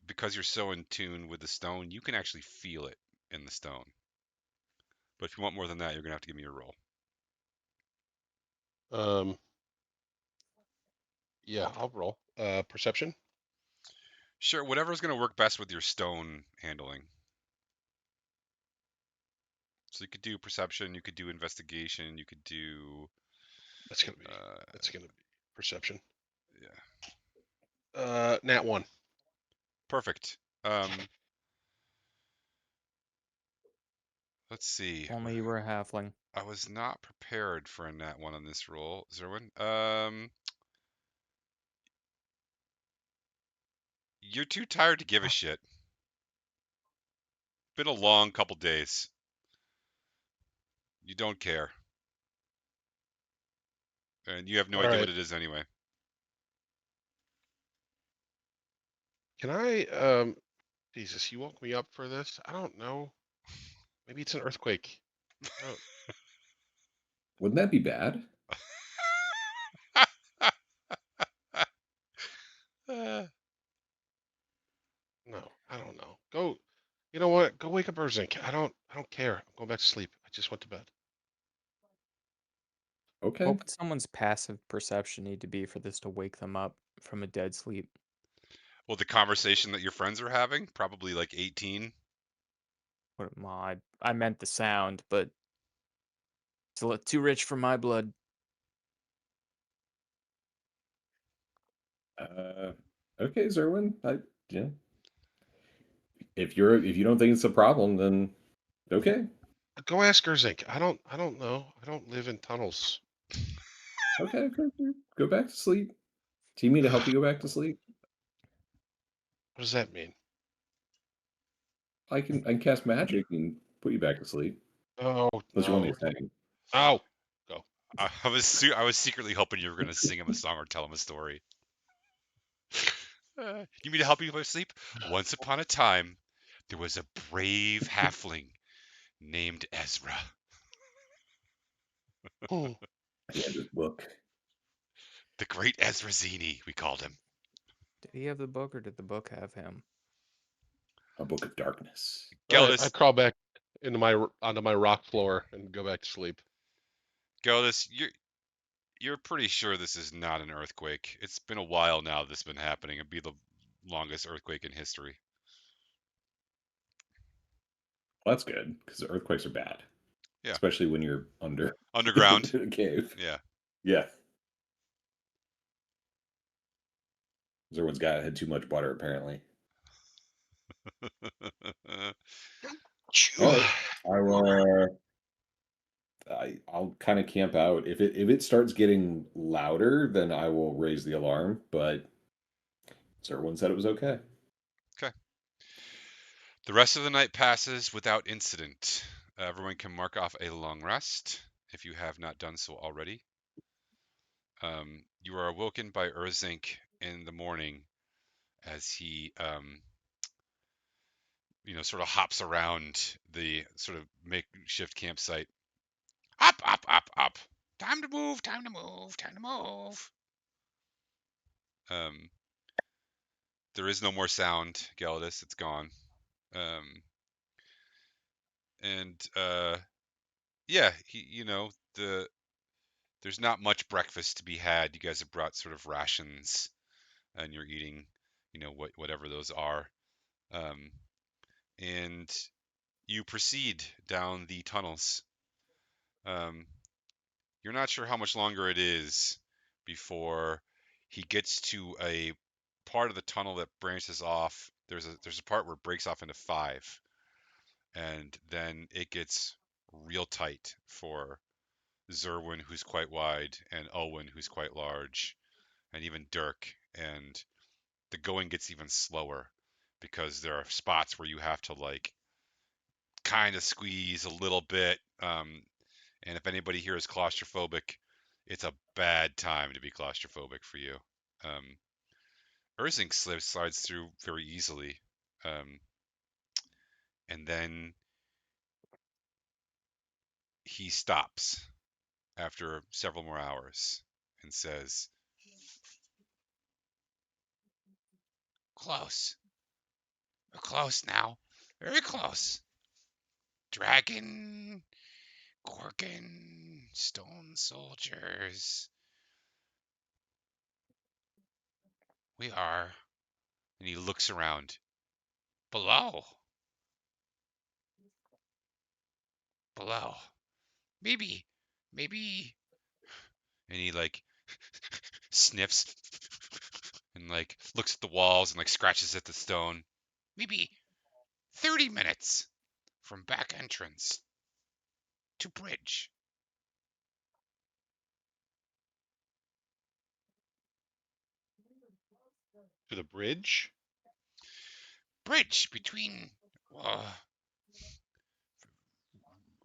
because you're so in tune with the stone, you can actually feel it in the stone. But if you want more than that, you're gonna have to give me a roll. Yeah, I'll roll. Perception. Sure, whatever's gonna work best with your stone handling. So you could do perception, you could do investigation, you could do. That's gonna be perception. Yeah. Nat 1. Perfect. Let's see. Only you were a halfling. I was not prepared for a nat 1 on this roll, Zerwin. You're too tired to give a shit. Been a long couple days. You don't care. And you have no All idea right. what it is anyway. Can I? Jesus, you woke me up for this. I don't know. Maybe it's an earthquake. Wouldn't that be bad? No, I don't know. wake up Erzink. I don't care. I'm going back to sleep. I just went to bed. Okay. What would someone's passive perception need to be for this to wake them up from a dead sleep? Well, the conversation that your friends are having, probably like 18. Well, I meant the sound, but it's a little too rich for my blood. Okay, Zerwin. Yeah. If you don't think it's a problem, then okay. Go ask Erzink. I don't know. I don't live in tunnels. Okay, go back to sleep. Do you need me to help you go back to sleep? What does that mean? I can cast magic and put you back to sleep. Oh Unless you want no. me to sing. Ow. Go. I was secretly hoping you were going to sing him a song or tell him a story. You mean to help you go to sleep? Once upon a time, there was a brave halfling named Ezra. Hmm. He had this book, The great Ezra Zini, we called him. Did he have the book or did the book have him? a book of darkness. All right, I Geldis, crawl back onto my rock floor and go back to sleep. Geldis, you're pretty sure this is not an earthquake. It's been a while now this has been happening. It'd be the longest earthquake in history. Well, that's good because earthquakes are bad. Yeah. Especially when you're Underground. in a cave. Yeah. Yeah. Zerwin's guy had too much butter apparently. All right. I'll kind of camp out. If it starts getting louder, then I will raise the alarm. But Zerwin said it was okay. Okay. The rest of the night passes without incident. Everyone can mark off a long rest if you have not done so already. You are awoken by Urzink in the morning as he, sort of hops around the sort of makeshift campsite. Up, up, up, up. Time to move, time to move, time to move. Um, there is no more sound, Geldis. It's gone. And yeah, there's not much breakfast to be had. You guys have brought sort of rations, and you're eating, whatever those are. And you proceed down the tunnels. Um, you're not sure how much longer it is before he gets to a part of the tunnel that branches off. There's a part where it breaks off into 5, and then it gets real tight for Zerwin, who's quite wide, and Owen, who's quite large, and even Dirk. And the going gets even slower because there are spots where you have to like kind of squeeze a little bit. And if anybody here is claustrophobic, it's a bad time to be claustrophobic for you. Urzink slides through very easily. And then he stops after several more hours and says, "Close. We're close now. Very close. Dragon, Gorgon, stone soldiers. We are." And he looks around. Below. Below. Maybe. Maybe. And he like sniffs and like looks at the walls and like scratches at the stone. Maybe 30 minutes from back entrance to bridge. To the bridge? Bridge between uh,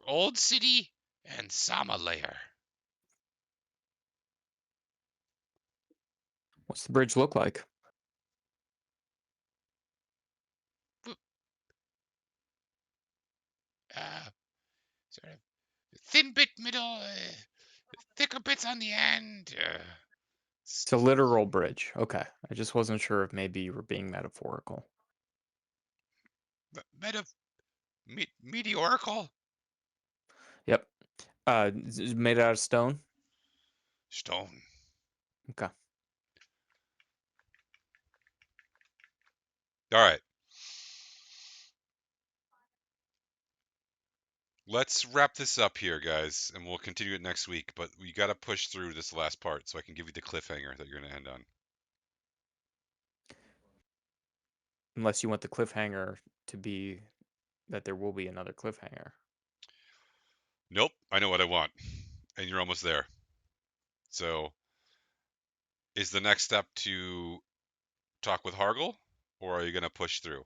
Old City and Sama Lair. What's the bridge look like? Sort of thin bit middle, thicker bits on the end. It's a literal bridge. Okay. I just wasn't sure if maybe you were being metaphorical. Meteorical Yep. Is made out of stone. stone. Okay. All right. Let's wrap this up here, guys, and we'll continue it next week. But we got to push through this last part so I can give you the cliffhanger that you're going to end on. Unless you want the cliffhanger to be that there will be another cliffhanger. Nope, I know what I want, and you're almost there. So, is the next step to talk with Hargle, or are you going to push through?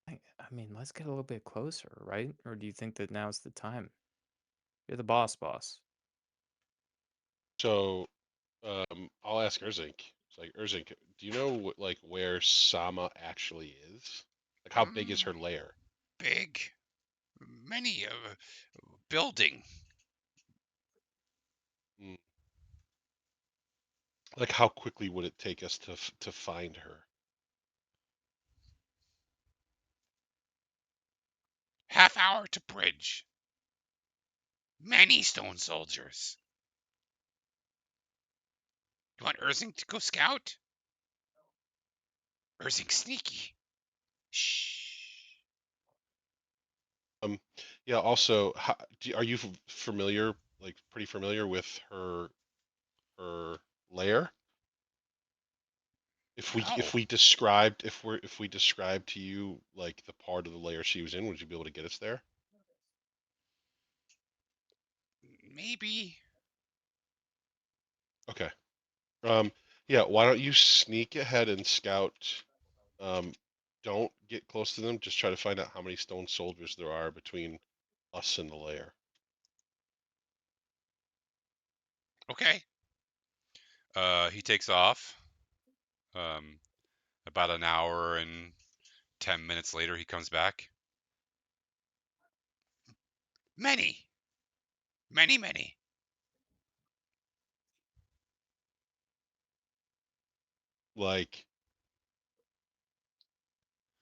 I mean, let's get a little bit closer, right? Or do you think that now's the time? You're the boss. So I'll ask Urzink. It's like, Urzink, do you know like where Sama actually is? Like, how big is her lair? Big, many building. Mm. Like, how quickly would it take us to find her? Half hour to bridge. Many stone soldiers. You want Urzing to go scout? Urzing sneaky. Shh. Yeah. Also, are you familiar, like, pretty familiar with her lair? No. If we described to you like the part of the layer she was in, would you be able to get us there? Maybe. Okay. Um, yeah, why don't you sneak ahead and scout? Um, don't get close to them. Just try to find out how many stone soldiers there are between us and the layer. Okay. He takes off. Um, about an hour and 10 minutes later, he comes back. Many. Many, many. Like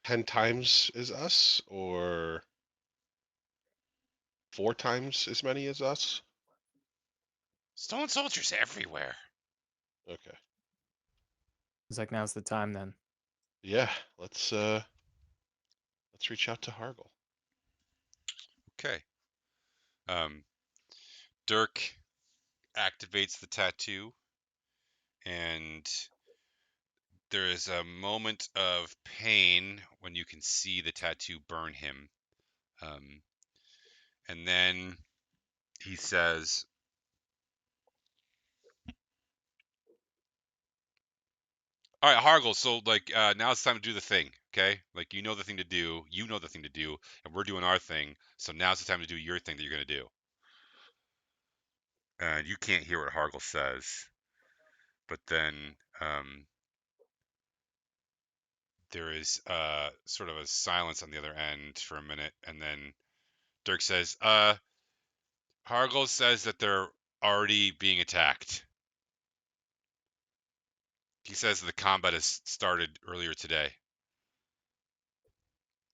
10 times as us, or 4 times as many as us? Stone soldiers everywhere. Okay. It's like now's the time then. Yeah, let's reach out to Hargle. Okay. Um, Dirk activates the tattoo, and there is a moment of pain when you can see the tattoo burn him. And then he says, "All right, Hargle. So like now it's time to do the thing. Okay, like you know the thing to do. You know the thing to do, and we're doing our thing. So now's the time to do your thing that you're gonna do." And you can't hear what Hargle says, but then there is sort of a silence on the other end for a minute, and then Dirk says, Hargle says that they're already being attacked. He says the combat has started earlier today.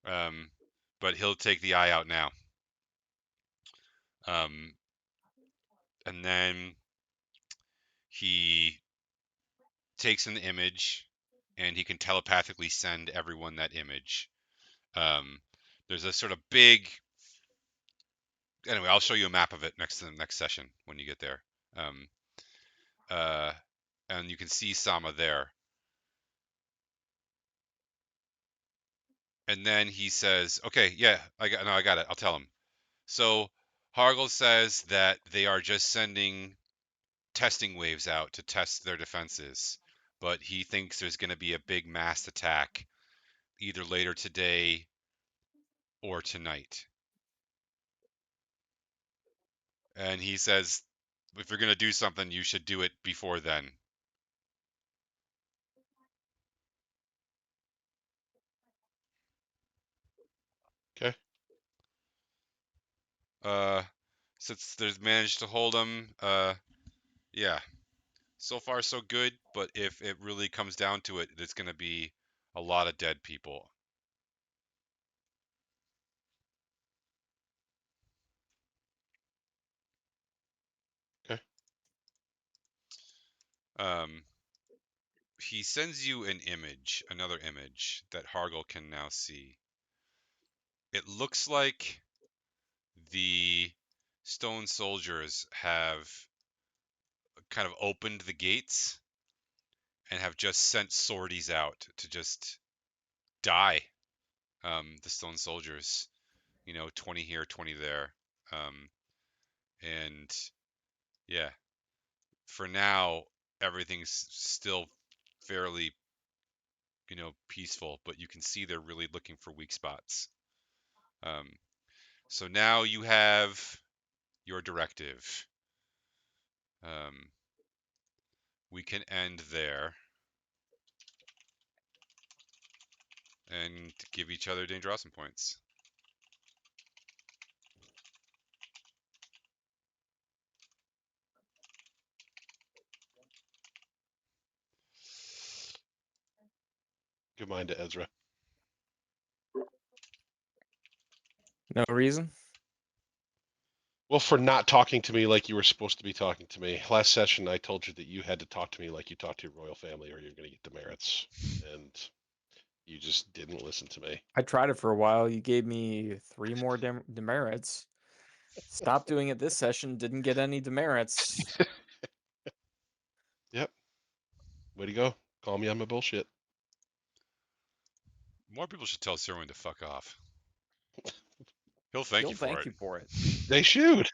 But he'll take the eye out now. And then he takes an image, and he can telepathically send everyone that image. There's a sort of big. Anyway, I'll show you a map of it next to the next session when you get there. Uh, and you can see Sama there. And then he says, "Okay, yeah, I got it. I'll tell him." So Hargle says that they are just sending testing waves out to test their defenses, but he thinks there's going to be a big mass attack either later today or tonight. And he says, if you're going to do something, you should do it before then. Okay. Since there's managed to hold him, yeah, so far so good. But if it really comes down to it, it's going to be a lot of dead people. he sends you an image, another image that Hargle can now see. It looks like the stone soldiers have kind of opened the gates and have just sent sorties out to just die. The stone soldiers, 20 here, 20 there. And yeah, for now, everything's still fairly, peaceful, but you can see they're really looking for weak spots. So now you have your directive. We can end there and give each other Dangerosum points. Good mind to Ezra. No reason. Well, for not talking to me like you were supposed to be talking to me. Last session, I told you that you had to talk to me like you talk to your royal family, or you're going to get demerits, and you just didn't listen to me. I tried it for a while. You gave me 3 more demerits. Stopped doing it this session. Didn't get any demerits. Yep. Way to go. Call me on my bullshit. More people should tell Sirwin to fuck off. He'll thank He'll you for thank it. you for it. They should.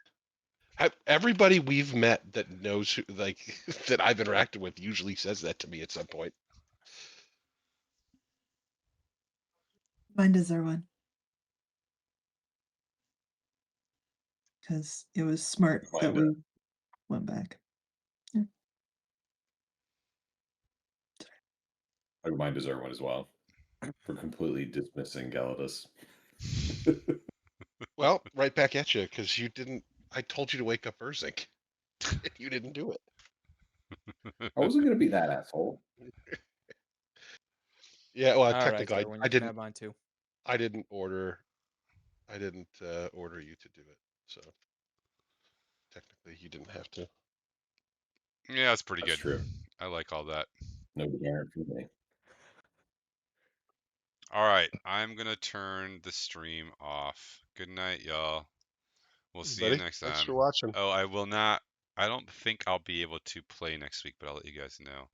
Everybody we've met that knows who, like, that I've interacted with usually says that to me at some point. Mine does one. Because it was smart that we went back. Yeah. I remind Zerwin as well for completely dismissing Galadus. Well, right back at you, because you didn't. I told you to wake up Urzink. You didn't do it. I wasn't going to be that asshole. Yeah, well, All right, technically, Zerwin, I you can didn't. have mine too. I didn't order. I didn't order you to do it, so technically, you didn't have to. Yeah, that's pretty That's good. true. I like all that. No demerit for me. All right, I'm gonna turn the stream off. Good night, y'all. We'll see you Buddy, next thanks time. for watching. Oh, I will not. I don't think I'll be able to play next week, but I'll let you guys know.